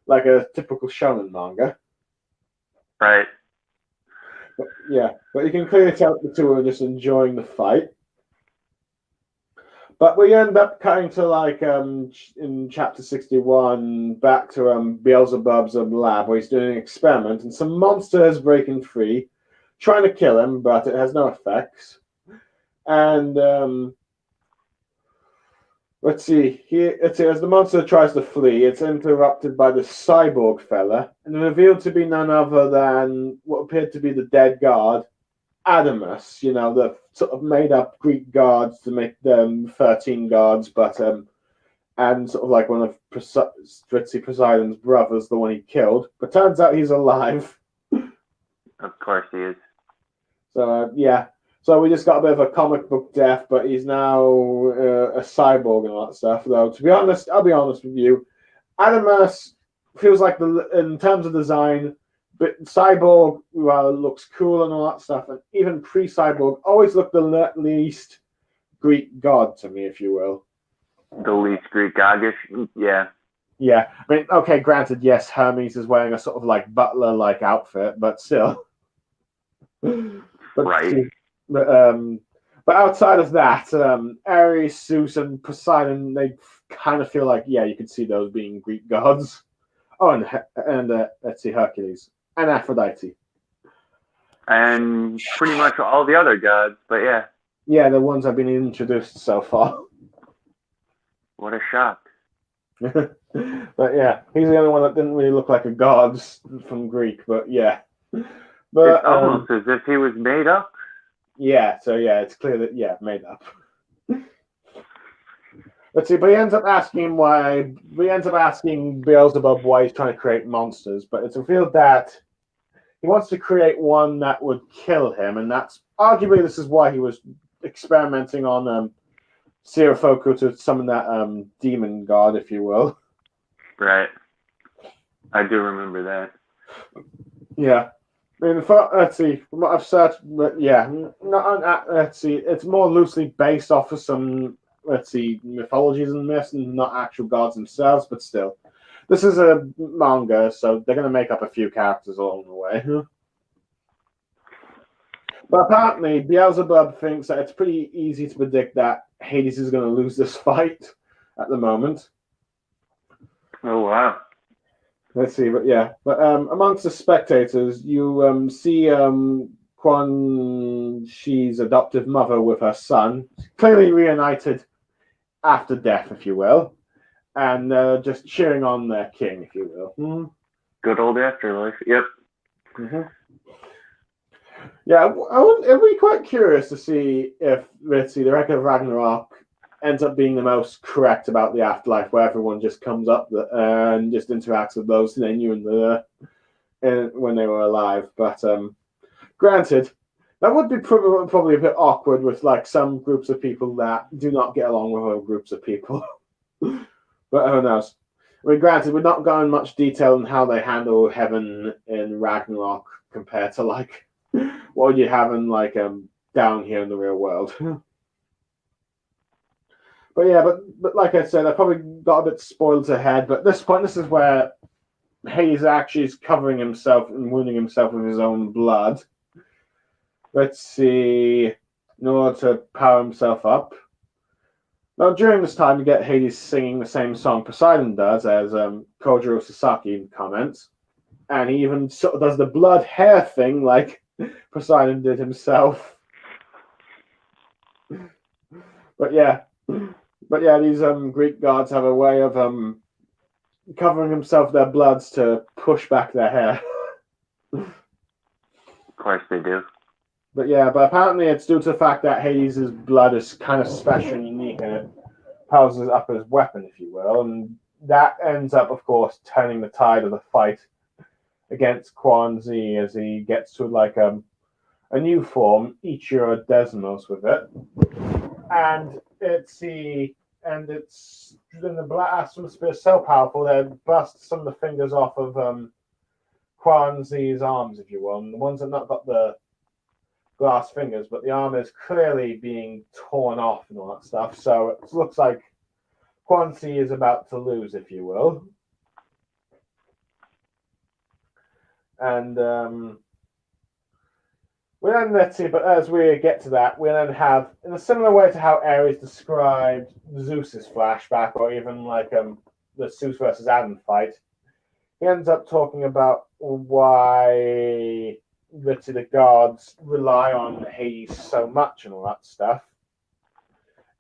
like a typical shonen manga. Right. But you can clearly tell the two are just enjoying the fight. But we end up cutting to like in chapter 61 back to Beelzebub's lab where he's doing an experiment and some monster is breaking free, trying to kill him, but it has no effects. And let's see, as the monster tries to flee, it's interrupted by the cyborg fella and revealed to be none other than what appeared to be the dead guard, Adamus, the sort of made-up Greek gods to make them 13 gods, but and sort of like one of Poseidon's brothers, the one he killed. But turns out he's alive. Of course he is. So so we just got a bit of a comic book death, but he's now a cyborg and all that stuff. Though to be honest, I'll be honest with you, Adamus feels like in terms of design. But Cyborg looks cool and all that stuff, and even pre-Cyborg always looked the least Greek god to me, if you will. The least Greek godish, yeah. Yeah, I mean, okay, granted, yes, Hermes is wearing a sort of like butler-like outfit, but still. Right. But outside of that, Ares, Zeus, and Poseidon, they kind of feel like, yeah, you could see those being Greek gods. Oh, and let's see, Hercules and Aphrodite. And pretty much all the other gods, but yeah. Yeah, the ones I've been introduced so far. What a shock. But yeah, he's the only one that didn't really look like a god from Greek, but yeah. But It's almost as if he was made up. yeah, so yeah, it's clear that yeah, made up. Let's see, but he ends up asking Beelzebub why he's trying to create monsters, but it's revealed that he wants to create one that would kill him, and that's arguably this is why he was experimenting on Sirafoku to summon that demon god, if you will. Right. I do remember that. Yeah. I mean, let's see, from what I've searched, but yeah, let's see, it's more loosely based off of some, let's see, mythologies and myths, and not actual gods themselves, but still. This is a manga, so they're going to make up a few characters along the way. But apparently, Beelzebub thinks that it's pretty easy to predict that Hades is going to lose this fight at the moment. Oh, wow. Let's see, but yeah. But amongst the spectators, you see Quan Shi's adoptive mother with her son, clearly reunited after death, if you will, and just cheering on their king, if you will. Mm-hmm. Good old afterlife. Yep. Mm-hmm. Yeah, I'd be quite curious to see if, let's see, the Record of Ragnarok ends up being the most correct about the afterlife, where everyone just comes up and just interacts with those they knew when they were alive. But granted, that would be probably a bit awkward with like some groups of people that do not get along with other groups of people. But who knows? I mean, granted, we're not going much detail on how they handle heaven in Ragnarok compared to like what you have in like down here in the real world. But yeah, but like I said, I probably got a bit spoiled ahead. But at this point, this is where Hades actually is covering himself and wounding himself with his own blood. Let's see, in order to power himself up. Now, during this time, you get Hades singing the same song Poseidon does, as Kojiro Sasaki comments. And he even sort of does the blood hair thing like Poseidon did himself. But yeah, these Greek gods have a way of covering themselves with their bloods to push back their hair. Of course they do. But yeah, apparently it's due to the fact that Hades' blood is kind of special and unique, and it powers up his weapon, if you will, and that ends up, of course, turning the tide of the fight against Quan Shi as he gets to like a new form, Ichiro Desmos with it, and it's in the blast atmosphere so powerful that it busts some of the fingers off of Quan Shi's arms, if you will, and the ones that not got the glass fingers, but the arm is clearly being torn off and all that stuff. So it looks like Quan Shi is about to lose, if you will. And let's see, but as we get to that, we then have, in a similar way to how Ares described Zeus's flashback, or even like the Zeus versus Adam fight, he ends up talking about why the gods rely on Hades so much and all that stuff.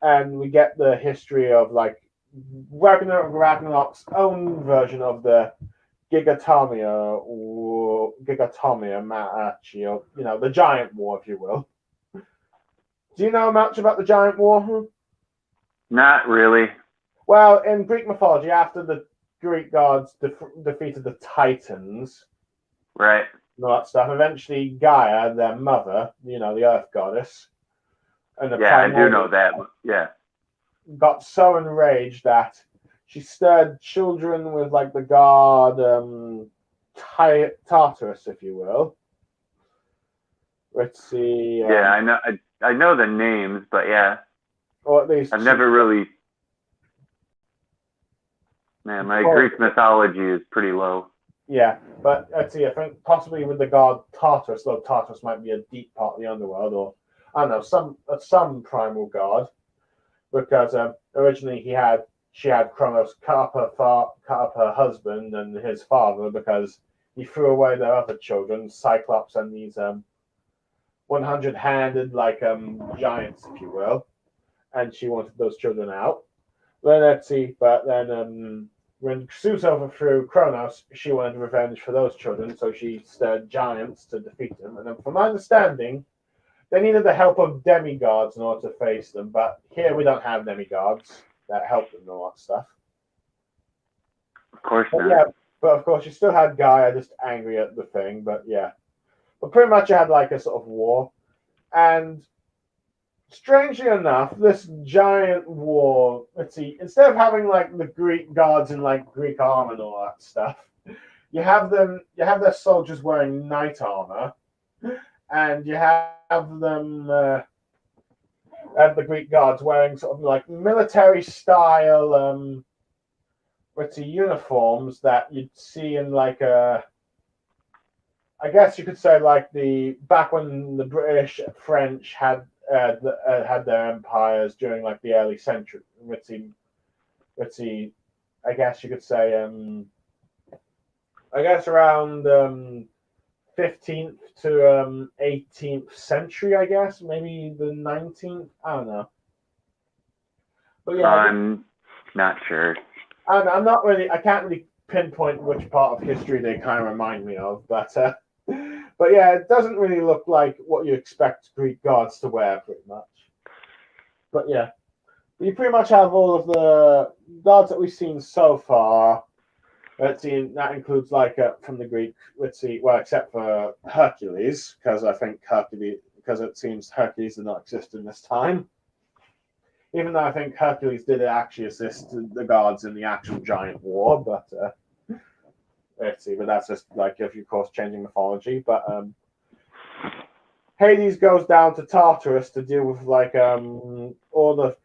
And we get the history of like Ragnarok's own version of the Gigatomia match, the giant war, if you will. Do you know much about the giant war? Not really. Well, in Greek mythology, after the Greek gods defeated the Titans, right, and all that stuff, eventually Gaia, their mother, the Earth goddess, and I do know that. Yeah, got so enraged that she stirred children with like the god Tartarus, if you will. Let's see. Yeah, I know the names, but yeah, or at least I've never really. Man, my Greek mythology is pretty low. Yeah, but let's see. I think possibly with the god Tartarus, though Tartarus might be a deep part of the underworld, or I don't know, some primal god, because originally she had Kronos cut up her husband and his father because he threw away their other children, Cyclops and these 100-handed giants, if you will, and she wanted those children out. Then let's see, but then when Zeus overthrew Kronos, she wanted revenge for those children, so she stirred giants to defeat them. And then, from my understanding, they needed the help of demigods in order to face them. But here we don't have demigods that help them and all that stuff. Of course But not. yeah, but of course you still had Gaia just angry at the thing. But yeah, but pretty much you had like a sort of war, and strangely enough, this giant war. Let's see. Instead of having like the Greek gods in like Greek armor and all that stuff, you have them. You have their soldiers wearing knight armor, and you have them. And the Greek gods wearing sort of like military style. Let's see, uniforms that you'd see in like a. I guess you could say like the back when the British, French had their empires during like the early century. Let's see. I guess you could say. I guess around 15th to 18th century. I guess maybe the 19th. I don't know. But yeah, I'm not sure. I'm not really. I can't really pinpoint which part of history they kind of remind me of, but yeah, it doesn't really look like what you expect Greek gods to wear, pretty much. But yeah, you pretty much have all of the gods that we've seen so far. Let's see, that includes like from the Greek. Let's see, well, except for Hercules, because it seems Hercules did not exist in this time. Even though I think Hercules did actually assist the gods in the actual giant war, but let's see, but that's just like, of course, changing mythology. But Hades goes down to Tartarus to deal with like all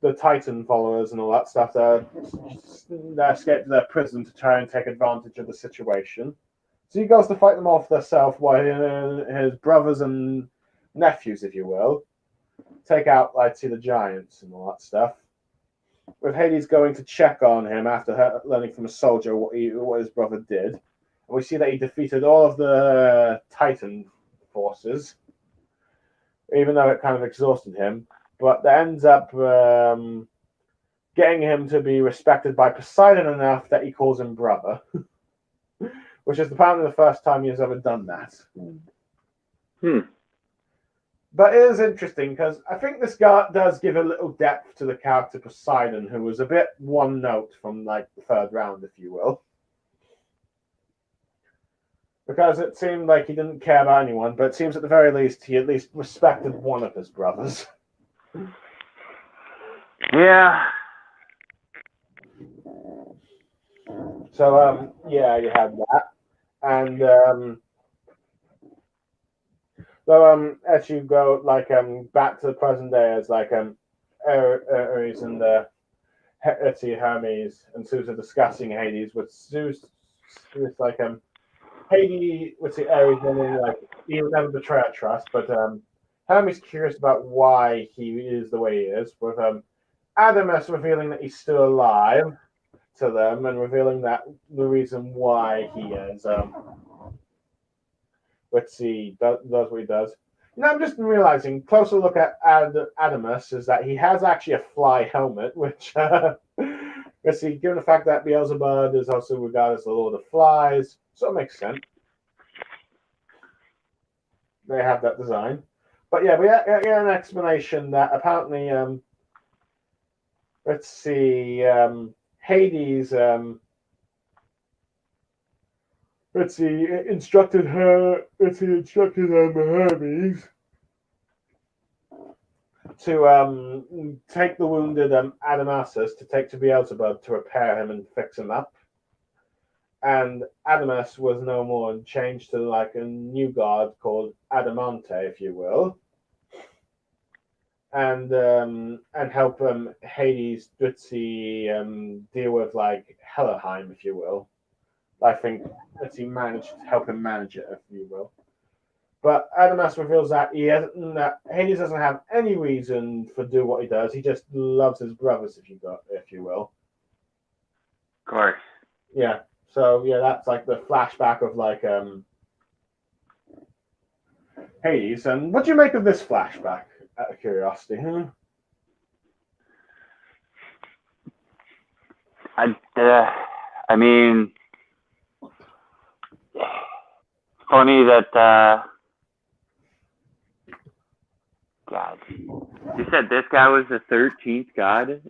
the Titan followers and all that stuff. They escaped their prison to try and take advantage of the situation. So he goes to fight them off himself, while his brothers and nephews, if you will, take out, see the giants and all that stuff. With Hades going to check on him after learning from a soldier what his brother did. And we see that he defeated all of the Titan forces, even though it kind of exhausted him. But that ends up getting him to be respected by Poseidon enough that he calls him brother, which is apparently the first time he has ever done that. But it is interesting because I think this guy does give a little depth to the character Poseidon, who was a bit one note from like the third round, if you will. Because it seemed like he didn't care about anyone, but it seems at the very least he at least respected one of his brothers. Yeah. So yeah, you had that, and so as you go back to the present day, as Ares and let's see, Hermes and Zeus are discussing Hades with Zeus. It's like Hades, let's see, Ares, and he would never betray our trust, but Hermes curious about why he is the way he is, with Adamus revealing that he's still alive to them and revealing that the reason why he is let's see, does what he does. I'm just realizing, closer look at Adamus is that he has actually a fly helmet, which let's see, given the fact that Beelzebub is also regarded as the Lord of Flies, so it makes sense. They have that design. But yeah, we get an explanation that apparently let's see, Hades instructed Hermes to take the wounded Adamassus to take to Beelzebub to repair him and fix him up. And Adamas was no more and changed to like a new god called Adamante, if you will. And help Hades deal with like Helheim, if you will. I think help him manage it, if you will. But Adamas reveals that Hades doesn't have any reason for do what he does. He just loves his brothers, if you will. Of course. Yeah. So yeah, that's like the flashback of like Hades. And what do you make of this flashback? Out of curiosity. I mean, funny that. God, you said this guy was the 13th god.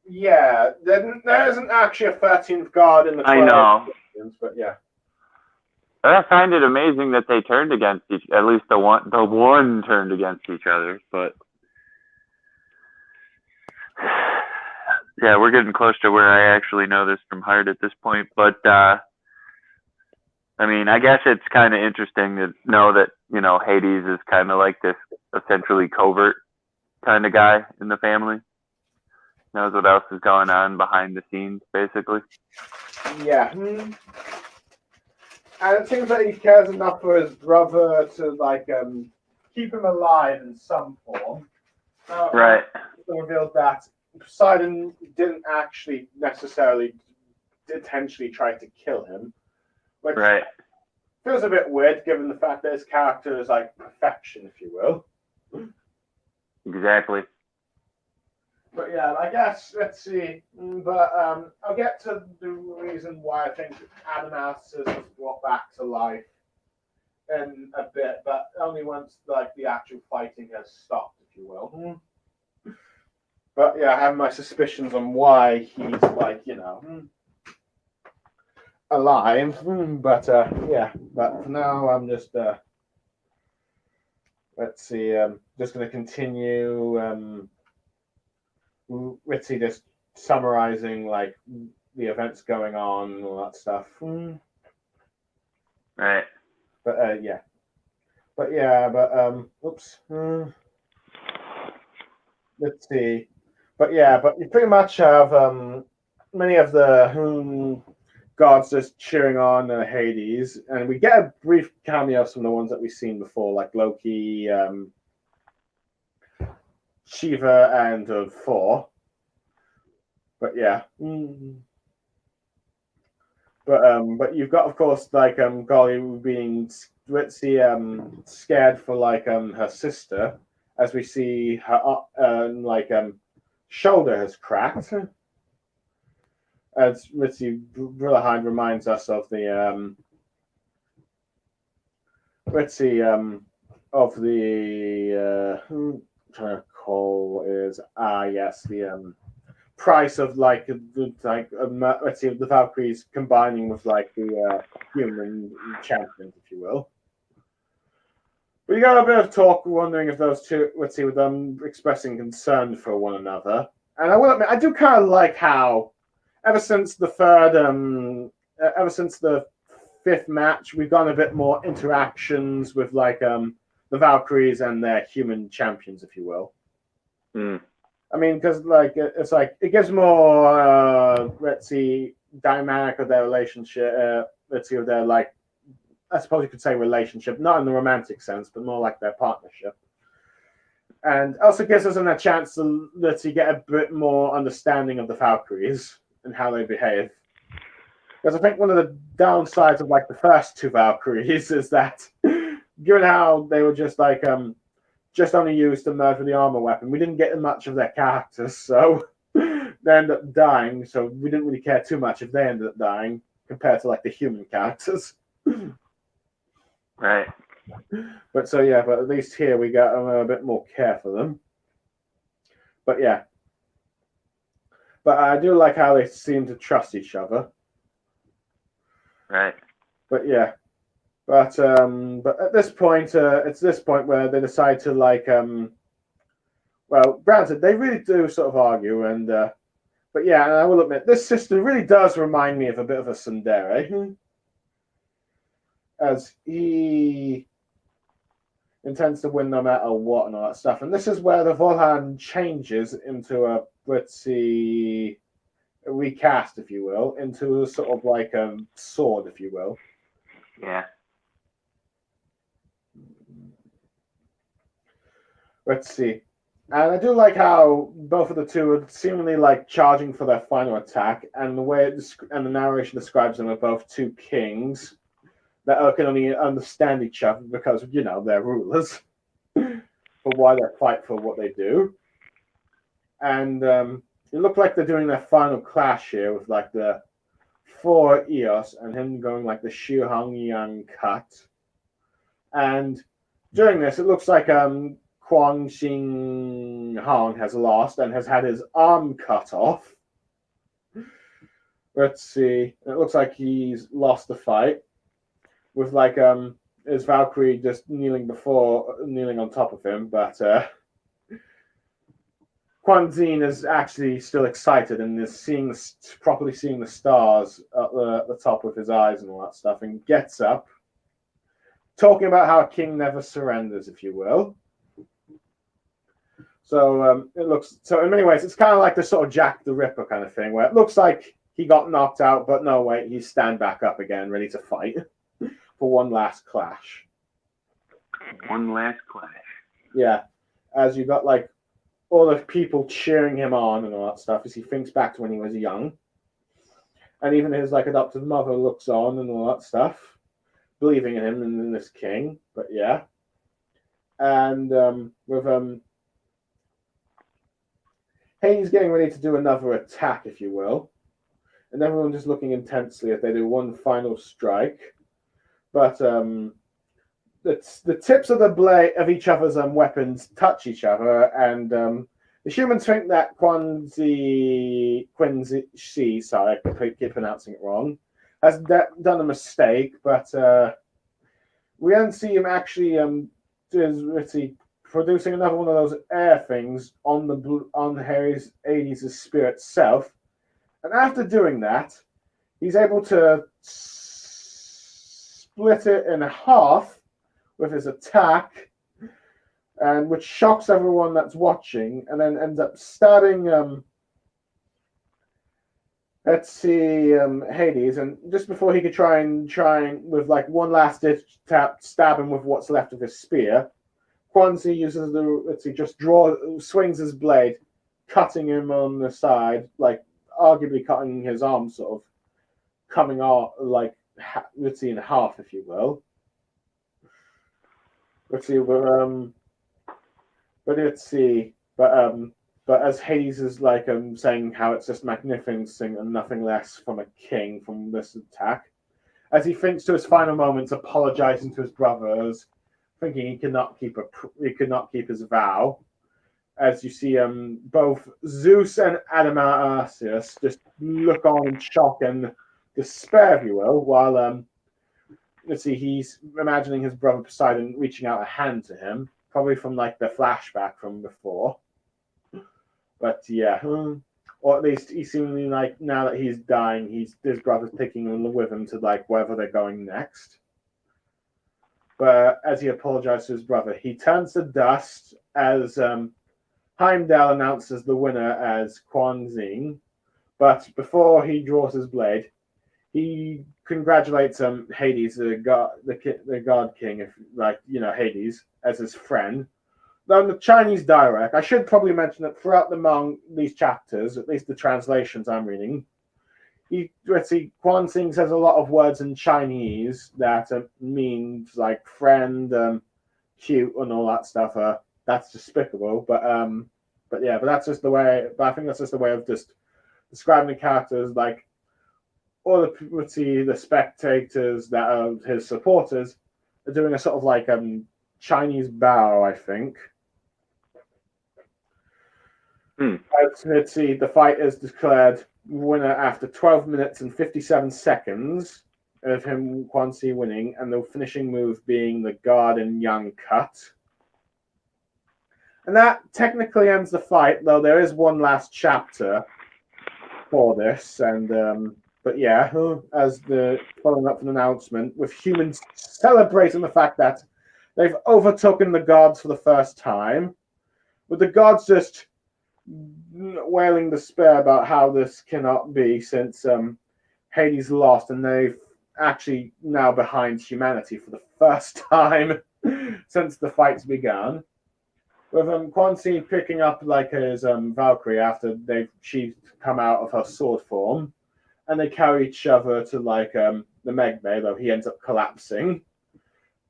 Yeah, there isn't actually a 13th god in the 12. I know, but yeah. but I find it amazing that they turned against each. At least the one turned against each other. But yeah, we're getting close to where I actually know this from heart at this point. But I mean, I guess it's kind of interesting to know that Hades is kind of like this essentially covert kind of guy in the family. Knows what else is going on behind the scenes, basically. Yeah. And it seems that he cares enough for his brother to like keep him alive in some form. Right. It revealed that Poseidon didn't actually necessarily intentionally try to kill him, which right. feels a bit weird given the fact that his character is like perfection, if you will. Exactly. But yeah, I guess let's see. But I'll get to the reason why I think Adamas is brought back to life in a bit, but only once like the actual fighting has stopped, if you will. But yeah, I have my suspicions on why he's like alive. But yeah, but for now I'm just let's see. Just going to continue. Let's see, just summarizing like the events going on and all that stuff. Right. But oops. Let's see. But you pretty much have many of the gods just cheering on Hades, and we get a brief cameos from the ones that we've seen before, like Loki, Shiva, and Thor. But yeah. But you've got, of course, like Golly being scared for like her sister, as we see her shoulder has cracked. As Ritzy Brillahind reminds us of the I'm trying to recall is yes, the price of like the Valkyries combining with like the human champions, if you will. We got a bit of talk, wondering if those two, with them expressing concern for one another. And I will admit, I do kind of like how, ever since the fifth match, we've gotten a bit more interactions with like the Valkyries and their human champions, if you will. I mean, because like it's like it gives more dynamic of their relationship. Of their like, I suppose you could say relationship, not in the romantic sense, but more like their partnership. And also gives us a chance to get a bit more understanding of the Valkyries and how they behave. Because I think one of the downsides of like the first two Valkyries is that, given how they were just like just only used to merge with the armor weapon, we didn't get much of their characters, so they ended up dying. So we didn't really care too much if they ended up dying compared to like the human characters. Right. But at least here we got a bit more care for them. But yeah. But I do like how they seem to trust each other. Right. But yeah. But at this point, it's this point where they decide to like well, granted, they really do sort of argue, and but yeah, and I will admit, this sister really does remind me of a bit of a tsundere, as he intends to win no matter what and all that stuff. And this is where the Volhan changes into a pretty recast, if you will, into a sort of like a sword, if you will. Yeah. Let's see. And I do like how both of the two are seemingly like charging for their final attack, and the way and the narration describes them are both two kings that can only understand each other because they're rulers for why they fight for what they do. And it looked like they're doing their final clash here with like the 4 EOS and him going like the Shi Huang cut. And during this, it looks like Qin Shi Huang has lost and has had his arm cut off. Let's see. It looks like he's lost the fight with like his Valkyrie just kneeling on top of him, but Quan Zin is actually still excited and is properly seeing the stars at the top with his eyes and all that stuff, and gets up, talking about how a king never surrenders, if you will. So in many ways, it's kind of like the sort of Jack the Ripper kind of thing, where it looks like he got knocked out, but no, wait, he's stand back up again, ready to fight for one last clash. One last clash. Yeah, as you got like all the people cheering him on and all that stuff as he thinks back to when he was young. And even his like adopted mother looks on and all that stuff, believing in him and in this king. But yeah. And with Hades getting ready to do another attack, if you will. And everyone just looking intensely as they do one final strike. But the tips of the blade of each other's weapons touch each other, and the humans think that Qin Shi, sorry, I keep pronouncing it wrong, has done a mistake, but we don't see him actually producing another one of those air things on Hades' spirit self, and after doing that, he's able to split it in half with his attack, and which shocks everyone that's watching, and then ends up stabbing Hades, and just before he could try and with like one last ditch tap stab him with what's left of his spear, Quan Zi uses swings his blade, cutting him on the side, like arguably cutting his arm, sort of coming off like in half, if you will. Let's see, but as Hades is like saying how it's just magnificent and nothing less from a king from this attack, as he thinks to his final moments, apologizing to his brothers, thinking he could not keep his vow. As you see, both Zeus and Adamantius just look on in shock and despair, if you will, while he's imagining his brother Poseidon reaching out a hand to him, probably from like the flashback from before. But yeah, or at least he seemingly like now that he's dying, his brother's taking him with him to like wherever they're going next. But as he apologizes to his brother, he turns to dust as Heimdall announces the winner as Quan Zi. But before he draws his blade, he congratulates Hades, the god king, if Hades, as his friend. Now, in the Chinese dialect, I should probably mention that throughout these chapters, at least the translations I'm reading, Quan Zi says a lot of words in Chinese that means like friend, cute, and all that stuff. That's despicable, but that's just the way. But I think that's just the way of just describing the characters, like. All the people the spectators that are his supporters are doing a sort of like Chinese bow, I think. Let's see, the fight is declared winner after 12 minutes and 57 seconds of him, Quan Zi, winning, and the finishing move being the guard and Yang cut. And that technically ends the fight, though there is one last chapter for this, and but yeah, as the following up an announcement, with humans celebrating the fact that they've overtaken the gods for the first time, with the gods just wailing despair about how this cannot be since Hades lost, and they've actually now behind humanity for the first time since the fight's begun. with Quan Chi picking up like his Valkyrie after she's come out of her sword form, and they carry each other to like the Megme, though he ends up collapsing.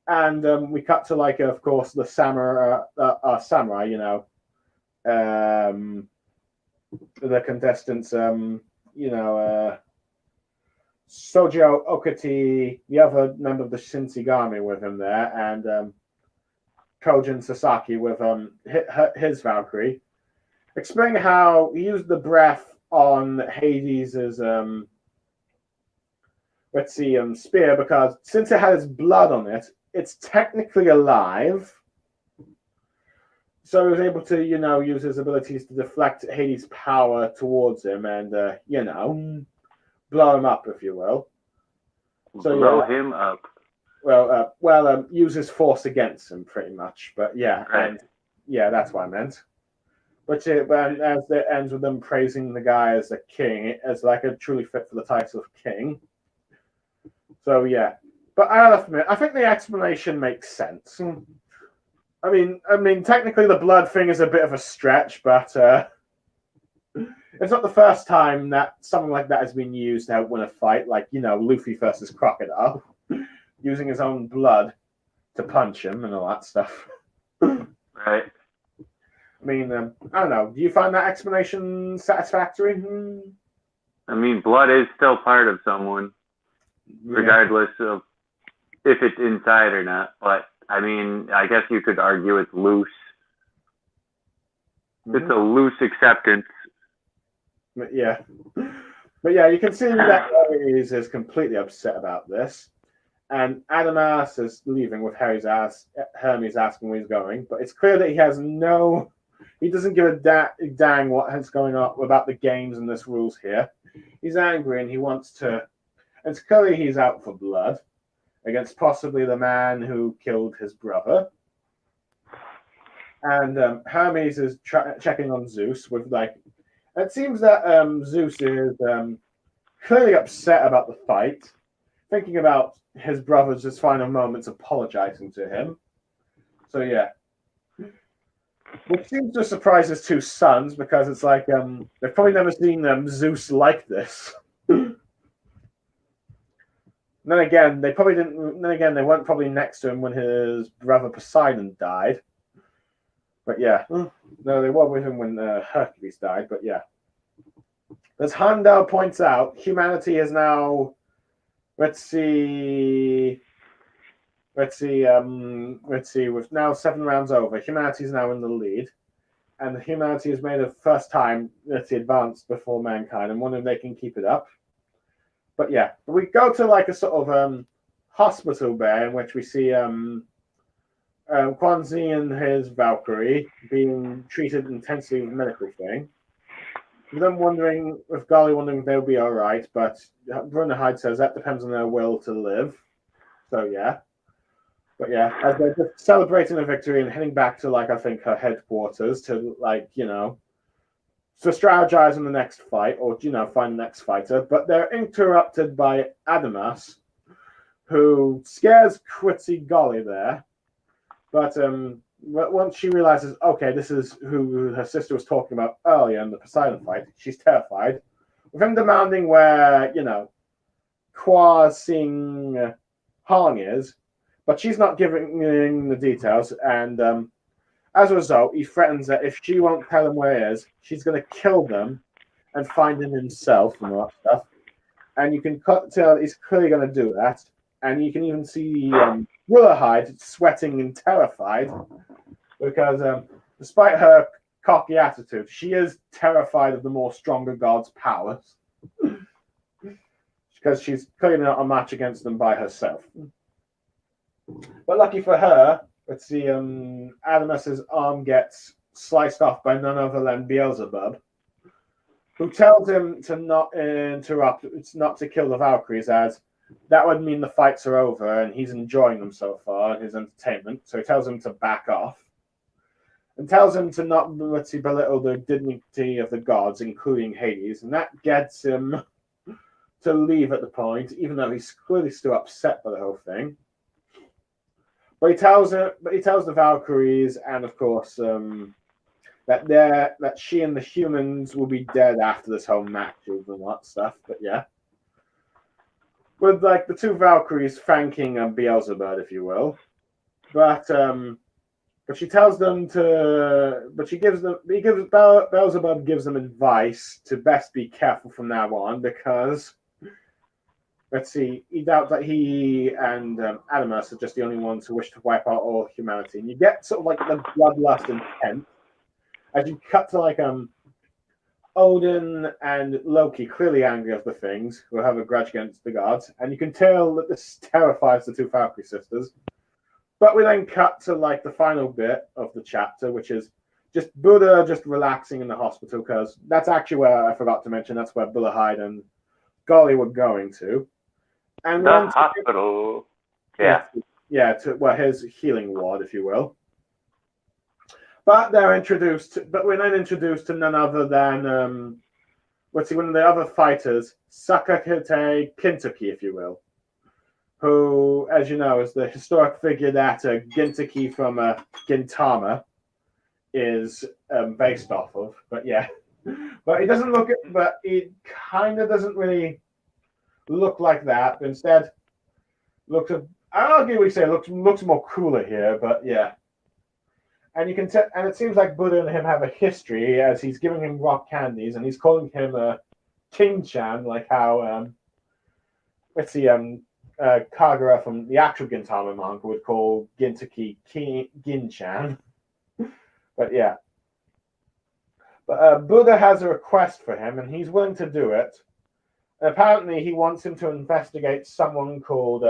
And we cut to like, of course, the samurai, you know, the contestants, you know, Sojo Okati, the other member of the Shinsigami with him there, and Kojin Sasaki with his Valkyrie, explaining how he used the breath on Hades's spear, because since it has blood on it, it's technically alive. So he was able to, you know, use his abilities to deflect Hades' power towards him and, you know, blow him up, if you will. So, blow him up. Well, use his force against him, pretty much. But yeah, right. And yeah, that's what I meant. But as it ends with them praising the guy as a king, as like a truly fit for the title of king. So yeah, but I have to admit, I think the explanation makes sense. I mean, technically the blood thing is a bit of a stretch, but it's not the first time that something like that has been used to help win a fight. Like, you know, Luffy versus Crocodile, using his own blood to punch him and all that stuff. Right. I mean, I don't know. Do you find that explanation satisfactory? I mean, blood is still part of someone, regardless of if it's inside or not. But, I mean, I guess you could argue it's loose. Mm-hmm. It's a loose acceptance. But yeah, you can see that Ares is completely upset about this. And Adamas is leaving with Hermes asking where he's going. But it's clear that he doesn't give a dang what is going on about the games and this rules here. He's angry and he wants to, and it's clearly he's out for blood against possibly the man who killed his brother. And Hermes is checking on Zeus with like, it seems that Zeus is clearly upset about the fight, thinking about his brother's just final moments apologizing to him. So yeah. Which seems to surprise his two sons, because it's like they've probably never seen Zeus like this. Then again, they weren't probably next to him when his brother Poseidon died. But yeah, no, they were with him when Hercules died. But yeah, as Heimdall points out, humanity is now. Let's see. With now 7 rounds over, humanity is now in the lead, and humanity has made a first time advanced before mankind, and wondering if they can keep it up. But yeah, we go to like a sort of hospital bay in which we see Quan Chi and his Valkyrie being treated intensely with a medical thing. With them wondering if they'll be all right, but Brunner Hyde says that depends on their will to live. So yeah. But yeah, as they're just celebrating a victory and heading back to, like, I think her headquarters to, like, you know, to strategize on the next fight, or, you know, find the next fighter. But they're interrupted by Adamas, who scares Quitzy Golly there. But once she realizes, okay, this is who her sister was talking about earlier in the Poseidon fight, she's terrified. With him demanding where, you know, Kwa Sing Hong is, but she's not giving the details, and as a result, he threatens that if she won't tell him where he is, she's going to kill them and find him himself and all that stuff. And you can tell he's clearly going to do that. And you can even see Willowhide sweating and terrified, because despite her cocky attitude, she is terrified of the more stronger god's powers, because she's clearly not a match against them by herself. But lucky for her, let's see, Adamas's arm gets sliced off by none other than Beelzebub, who tells him to not interrupt, not to kill the Valkyries, as that would mean the fights are over and he's enjoying them so far, his entertainment. So he tells him to back off, and tells him to not belittle the dignity of the gods, including Hades, and that gets him to leave at the point, even though he's clearly still upset by the whole thing. But he tells the Valkyries, and of course, that she and the humans will be dead after this whole match and all that stuff. But yeah, with like the two Valkyries thanking Beelzebub, if you will, but she tells them to, but she gives them, Beelzebub gives them advice to best be careful from now on because. Let's see. He doubts that he and Adamus are just the only ones who wish to wipe out all humanity, and you get sort of like the bloodlust intent as you cut to like Odin and Loki clearly angry of the things who have a grudge against the gods, and you can tell that this terrifies the two Valkyrie sisters. But we then cut to like the final bit of the chapter, which is just Buddha just relaxing in the hospital because that's actually where I forgot to mention that's where Bullahide and Golly were going to. And the hospital. Yeah. Yeah, to his healing ward, if you will. But we're then introduced to none other than one of the other fighters, Sakakete Kintoki, if you will, who, as you know, is the historic figure that Gintoki from Gintama is based off of. But yeah, but he doesn't look it. But he kind of doesn't really look like that. But instead, looks. I'd argue we say looks more cooler here. But yeah, and you can tell, and it seems like Buddha and him have a history as he's giving him rock candies and he's calling him King-chan, like how let's see, Kagura from the actual Gintama manga would call Gintoki Gin-chan. But yeah. But Buddha has a request for him, and he's willing to do it. And apparently, he wants him to investigate someone called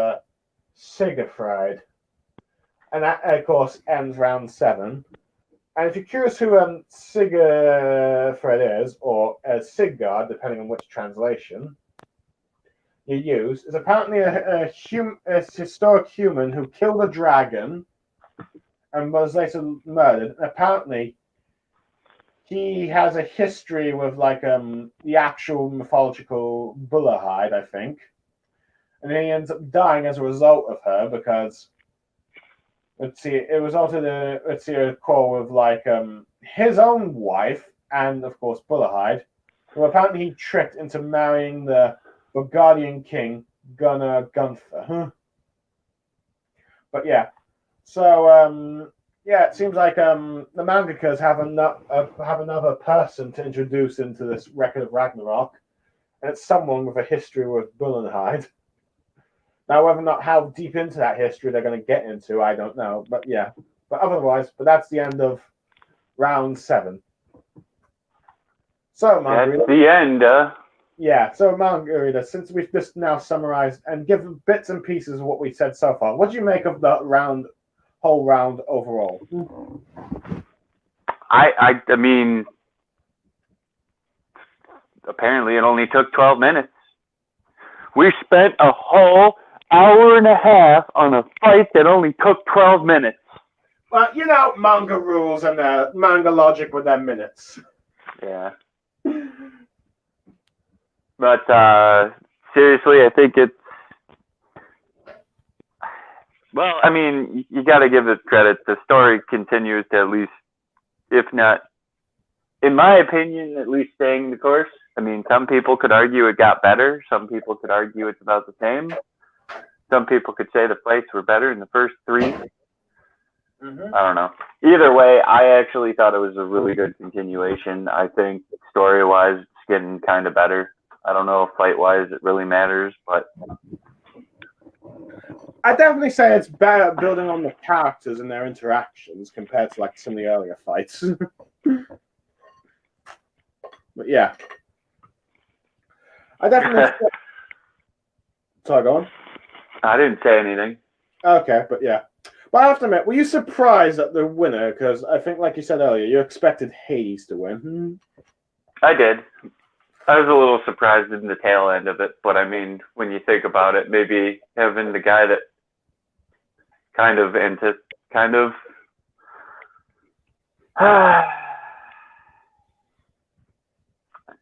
Sigurfried. And that, of course, ends round 7. And if you're curious who Sigurfried is, or Sigurd, depending on which translation you use, is apparently a historic human who killed a dragon and was later murdered. And apparently, he has a history with like the actual mythological Bullahide, I think, and he ends up dying as a result of her because it resulted in a quarrel with like his own wife and of course Bullahide, who apparently he tricked into marrying the Bulgarian king Gunnar Gunther. But yeah, so yeah, it seems like the mangakas have another person to introduce into this Record of Ragnarok, and it's someone with a history with Bullenhide. Now, whether or not how deep into that history they're going to get into, I don't know. But yeah, but that's the end of round 7. So, Mangareader, that's the end. Yeah, so Mangareader, since we've just now summarized and given bits and pieces of what we said so far, what do you make of the whole round overall? I mean, apparently it only took 12 minutes. We spent a whole hour and a half on a fight that only took 12 minutes. Well, you know, manga rules and manga logic with their minutes. Yeah. But seriously, I think it's... Well, I mean, you got to give it credit. The story continues to at least, if not, in my opinion, at least staying the course. I mean, some people could argue it got better. Some people could argue it's about the same. Some people could say the fights were better in the first 3. Mm-hmm. I don't know. Either way, I actually thought it was a really good continuation. I think story-wise, it's getting kind of better. I don't know if fight-wise it really matters, but... I definitely say it's better building on the characters and their interactions compared to like some of the earlier fights. But yeah. I definitely... Sorry, go on. I didn't say anything. Okay, but yeah. But I have to admit, were you surprised at the winner? Because I think, like you said earlier, you expected Hades to win. I did. I was a little surprised in the tail end of it, but I mean, when you think about it, maybe having the guy that kind of it's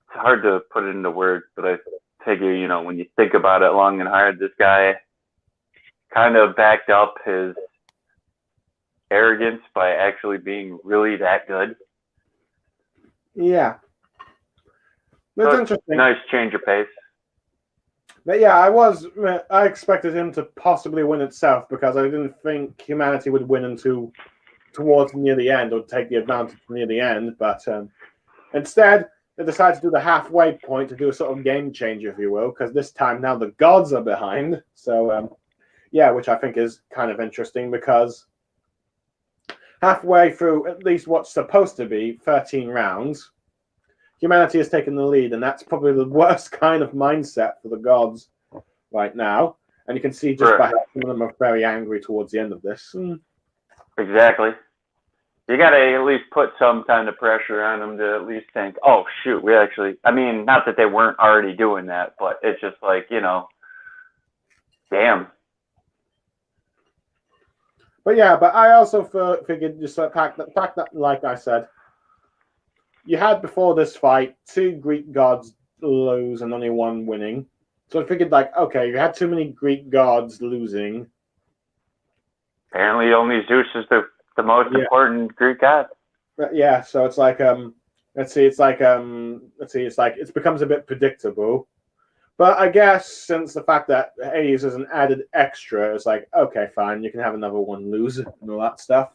hard to put it into words, but I figure, you know, when you think about it long and hard, this guy kind of backed up his arrogance by actually being really that good. Yeah. That's So interesting. Nice change of pace. But yeah, I expected him to possibly win itself because I didn't think humanity would win until towards near the end or take the advantage near the end. But instead, they decided to do the halfway point to do a sort of game changer, if you will, because this time now the gods are behind. So yeah, which I think is kind of interesting because halfway through at least what's supposed to be 13 rounds, humanity has taken the lead, and that's probably the worst kind of mindset for the gods right now. And you can see just by how some of them are very angry towards the end of this. Exactly. You got to at least put some kind of pressure on them to at least think, oh, shoot, we actually, I mean, not that they weren't already doing that, but it's just like, damn. But yeah, but I also figured just the fact that, like I said, you had before this fight 2 Greek gods lose and only 1 winning. So I figured, like, okay, you had too many Greek gods losing. Apparently, only Zeus is the most important Greek god. But yeah, so it's like it becomes a bit predictable. But I guess since the fact that Hades is an added extra, it's like, okay, fine, you can have another one lose and all that stuff.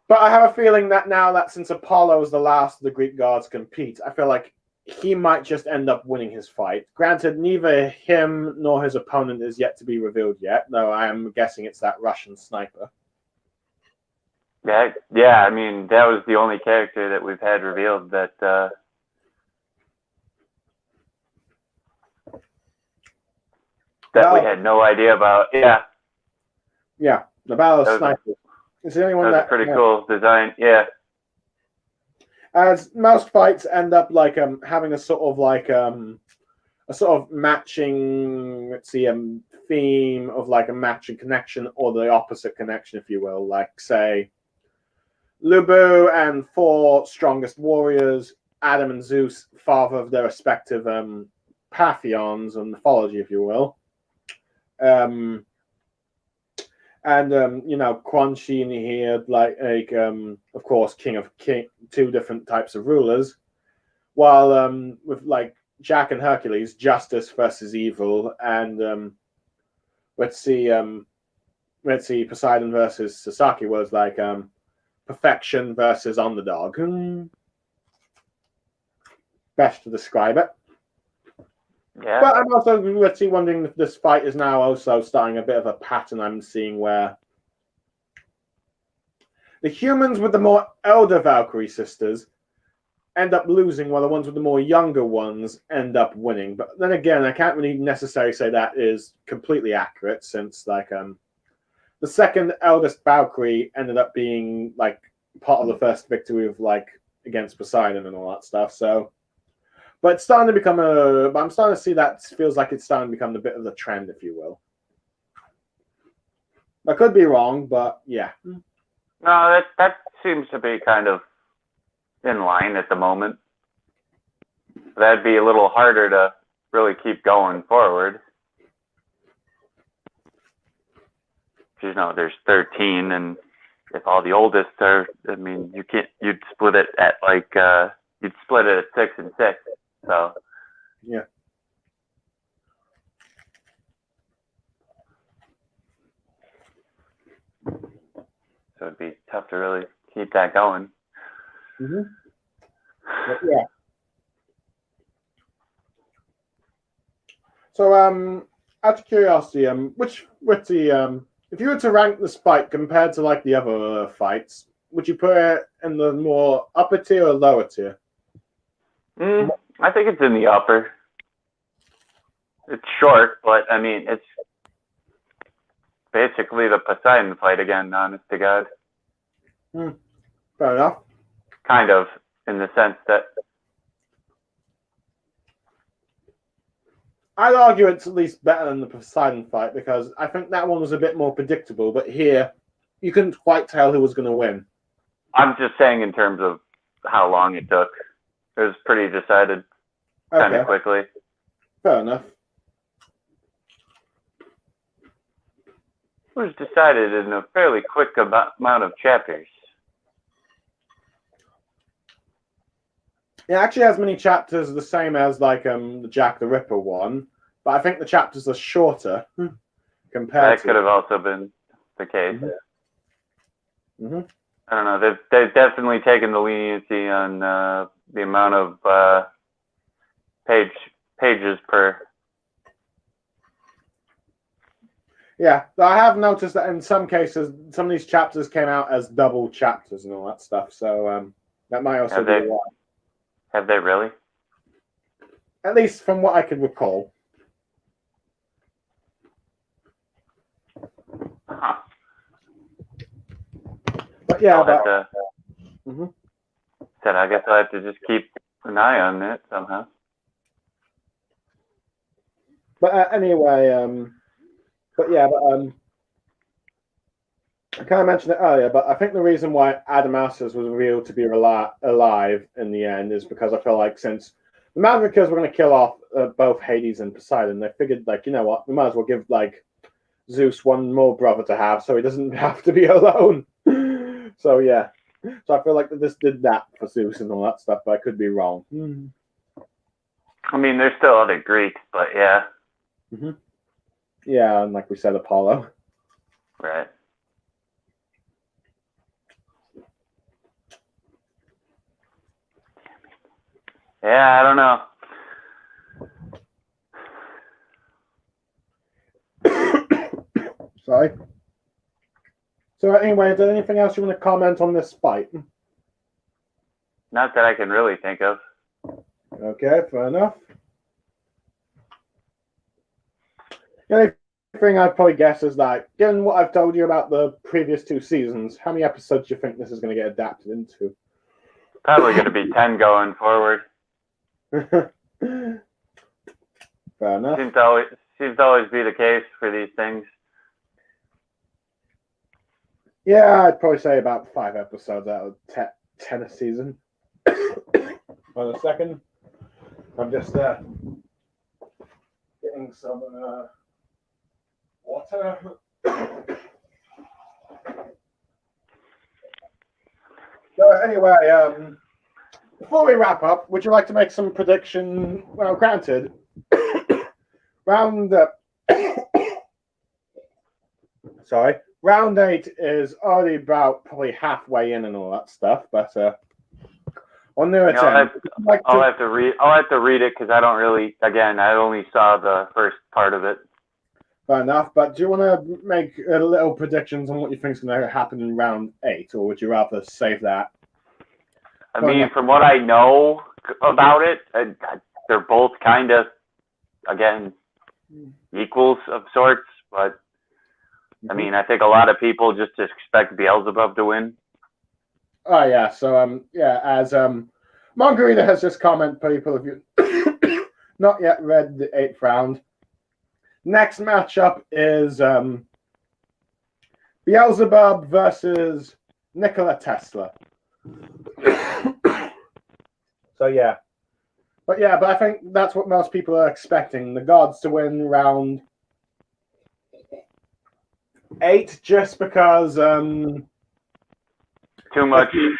But I have a feeling that now that since Apollo is the last of the Greek gods compete, I feel like he might just end up winning his fight. Granted, neither him nor his opponent is yet to be revealed yet, though I am guessing it's that Russian sniper. Yeah, I mean, that was the only character that we've had revealed that we had no idea about. Yeah, the Battle of Snipers. Is there anyone that was a pretty cool design? Yeah. As most fights end up like having a sort of matching, let's see, theme of like a matching connection or the opposite connection, if you will. Like say, Lubu and 4 strongest warriors, Adam and Zeus, father of their respective pantheons and mythology, if you will. Quan Shi here, of course, king, 2 different types of rulers, while with like Jack and Hercules, justice versus evil, and let's see, Poseidon versus Sasaki was like perfection versus underdog. Best to describe it. Yeah. But I'm also wondering if this fight is now also starting a bit of a pattern I'm seeing where the humans with the more elder Valkyrie sisters end up losing while the ones with the more younger ones end up winning. But then again, I can't really necessarily say that is completely accurate since like the second eldest Valkyrie ended up being like part of the first victory of like against Poseidon and all that stuff. So but it's starting to become but I'm starting to see that feels like it's starting to become a bit of the trend, if you will. I could be wrong, but yeah. No, that seems to be kind of in line at the moment. That'd be a little harder to really keep going forward. There's 13, and if all the oldest are, I mean, you'd split it at like, you'd split it at 6 and 6. So yeah. So it'd be tough to really keep that going. Mm-hmm. But yeah. So out of curiosity, if you were to rank this fight compared to like the other fights, would you put it in the more upper tier or lower tier? I think it's in the upper. It's short, but I mean, it's basically the Poseidon fight again, honest to God. Fair enough. Kind of, in the sense that I'd argue it's at least better than the Poseidon fight because I think that one was a bit more predictable, but here you couldn't quite tell who was going to win. I'm just saying in terms of how long it took. It was pretty decided kind of quickly. Fair enough. was decided in a fairly quick amount of chapters. It actually has many chapters the same as like the Jack the Ripper one, but I think the chapters are shorter compared That could have also been the case. Mm-hmm. I don't know. They've definitely taken the leniency on the amount of pages per. Yeah, I have noticed that in some cases, some of these chapters came out as double chapters and all that stuff. So that might also be why. Have they really? At least from what I can recall. Huh. But yeah, said I guess I have to just keep an eye on it somehow. But anyway, I kind of mentioned it earlier, but I think the reason why Adamassus was revealed to be alive in the end is because I feel like since the Mavericks were going to kill off both Hades and Poseidon, they figured, like, you know what, we might as well give, like, Zeus one more brother to have so he doesn't have to be alone. So, yeah. So I feel like this did that for Zeus and all that stuff, but I could be wrong. I mean, there's still other Greeks, but yeah. Mm-hmm. Yeah, and like we said, Apollo. Right. Yeah, I don't know. Sorry. So anyway, is there anything else you want to comment on this fight? Not that I can really think of. Okay, fair enough. The only thing I'd probably guess is that, given what I've told you about the previous 2 seasons, how many episodes do you think this is going to get adapted into? Probably going to be 10 going forward. Fair enough. Seems to always be the case for these things. Yeah, I'd probably say about 5 episodes out of 10 a season. Hold a second. I'm just getting some water. So anyway, before we wrap up, would you like to make some prediction? Well, granted, round 8 is already about probably halfway in and all that stuff, but on their attempt, I'll have to read it because I don't really. Again, I only saw the first part of it. Fair enough, but do you want to make little predictions on what you think is going to happen in round 8, or would you rather save that? I mean, from what I know about it, they're both kind of, again, equals of sorts, but I mean, I think a lot of people just expect Beelzebub to win. Oh, yeah, so, as Mangareader has just commented, people, if you not yet read the 8th round, next matchup is Beelzebub versus Nikola Tesla. So but I think that's what most people are expecting, the gods to win round 8, just because too much in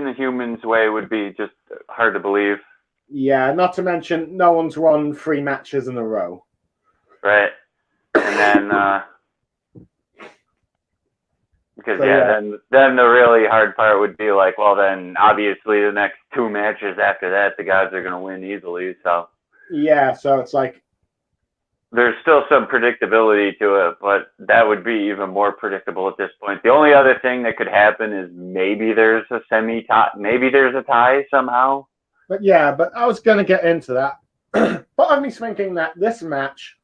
the humans' way would be just hard to believe. Yeah, not to mention no one's won 3 matches in a row. Right. And then because then the really hard part would be like, well, then obviously the next 2 matches after that, the gods are going to win easily. So yeah, so it's like there's still some predictability to it, but that would be even more predictable at this point. The only other thing that could happen is maybe there's a semi-tie, maybe there's a tie somehow. But I was going to get into that. Part of me's thinking that this match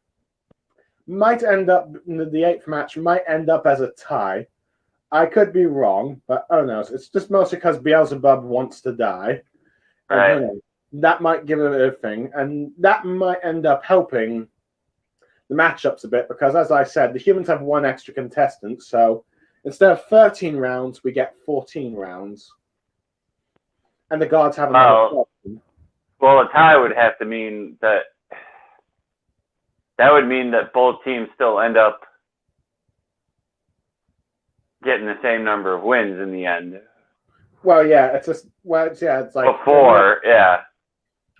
might end up, the 8th match might end up as a tie. I could be wrong, but oh no, it's just mostly because Beelzebub wants to die. Right. And, that might give it a thing, and that might end up helping the matchups a bit, because as I said, the humans have 1 extra contestant, so instead of 13 rounds, we get 14 rounds. And the gods have another option. Well, a tie would have to mean that would mean that both teams still end up getting the same number of wins in the end. Well, yeah, it's just it's like Before, yeah.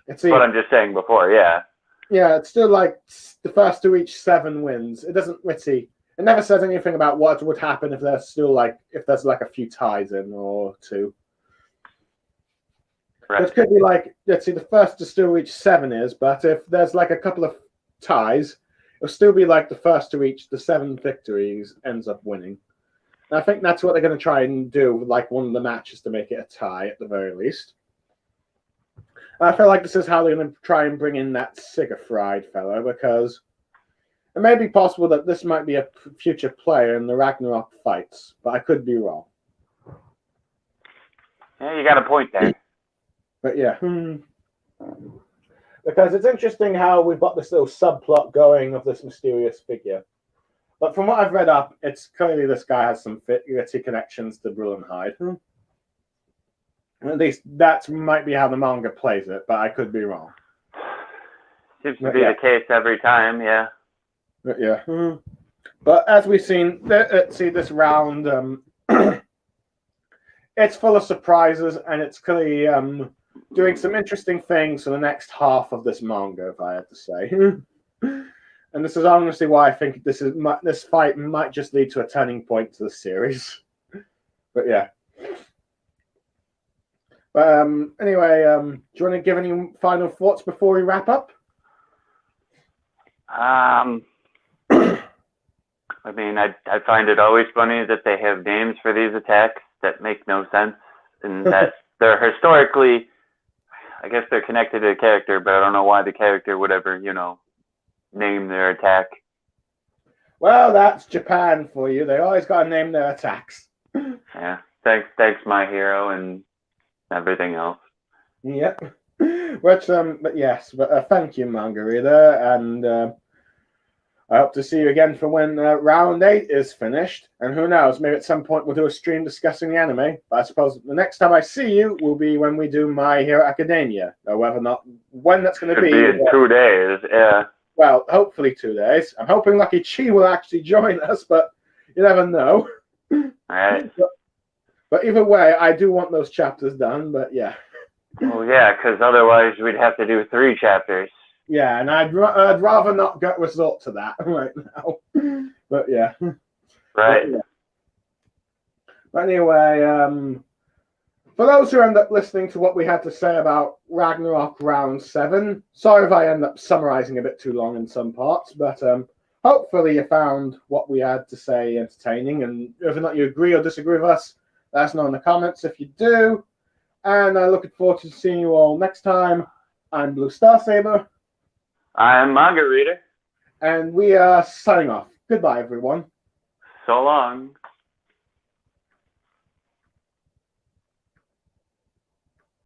It's But I'm just saying before, yeah. Yeah, it's still like the first to reach 7 wins. It doesn't it never says anything about what would happen if there's a few ties in or 2. Right. It could be like, let's see, the first to still reach 7 is, but if there's like a couple of ties, it'll still be like the first to reach the 7 victories ends up winning. And I think that's what they're going to try and do with like one of the matches to make it a tie at the very least. And I feel like this is how they're going to try and bring in that Sigurd fellow, because it may be possible that this might be a future player in the Ragnarok fights, but I could be wrong. Yeah, you got a point there. But yeah. Because it's interesting how we've got this little subplot going of this mysterious figure. But from what I've read up, it's clearly this guy has some connections to Brulenhide. At least that might be how the manga plays it, but I could be wrong. Seems to be the case every time, yeah. But yeah. But as we've seen, let's see this round, it's full of surprises, and it's clearly doing some interesting things for the next half of this manga, if I had to say. And this is honestly why I think this fight might just lead to a turning point to the series. But yeah. But anyway, do you want to give any final thoughts before we wrap up? I mean, I find it always funny that they have names for these attacks that make no sense, and that they're historically, I guess they're connected to the character, but I don't know why the character would ever, name their attack. Well, that's Japan for you. They always got to name their attacks. Yeah, thanks, my hero, and everything else. Yep. But thank you, Mangareader, and I hope to see you again for when round 8 is finished. And who knows, maybe at some point we'll do a stream discussing the anime. But I suppose the next time I see you will be when we do My Hero Academia. Or whether or not, when that's going to be. In 2 days, yeah. Well, hopefully 2 days. I'm hoping Lucky Chi will actually join us, but you never know. All right. But either way, I do want those chapters done, but yeah. Well, yeah, because otherwise we'd have to do 3 chapters. Yeah, and I'd rather not resort to that right now. But yeah. Right. But anyway, for those who end up listening to what we had to say about Ragnarok Round 7, sorry if I end up summarizing a bit too long in some parts, but hopefully you found what we had to say entertaining, and whether or not you agree or disagree with us, let us know in the comments if you do. And I'm looking forward to seeing you all next time. I'm Blue Star Saber. I'm Mangareader. And we are signing off. Goodbye, everyone. So long.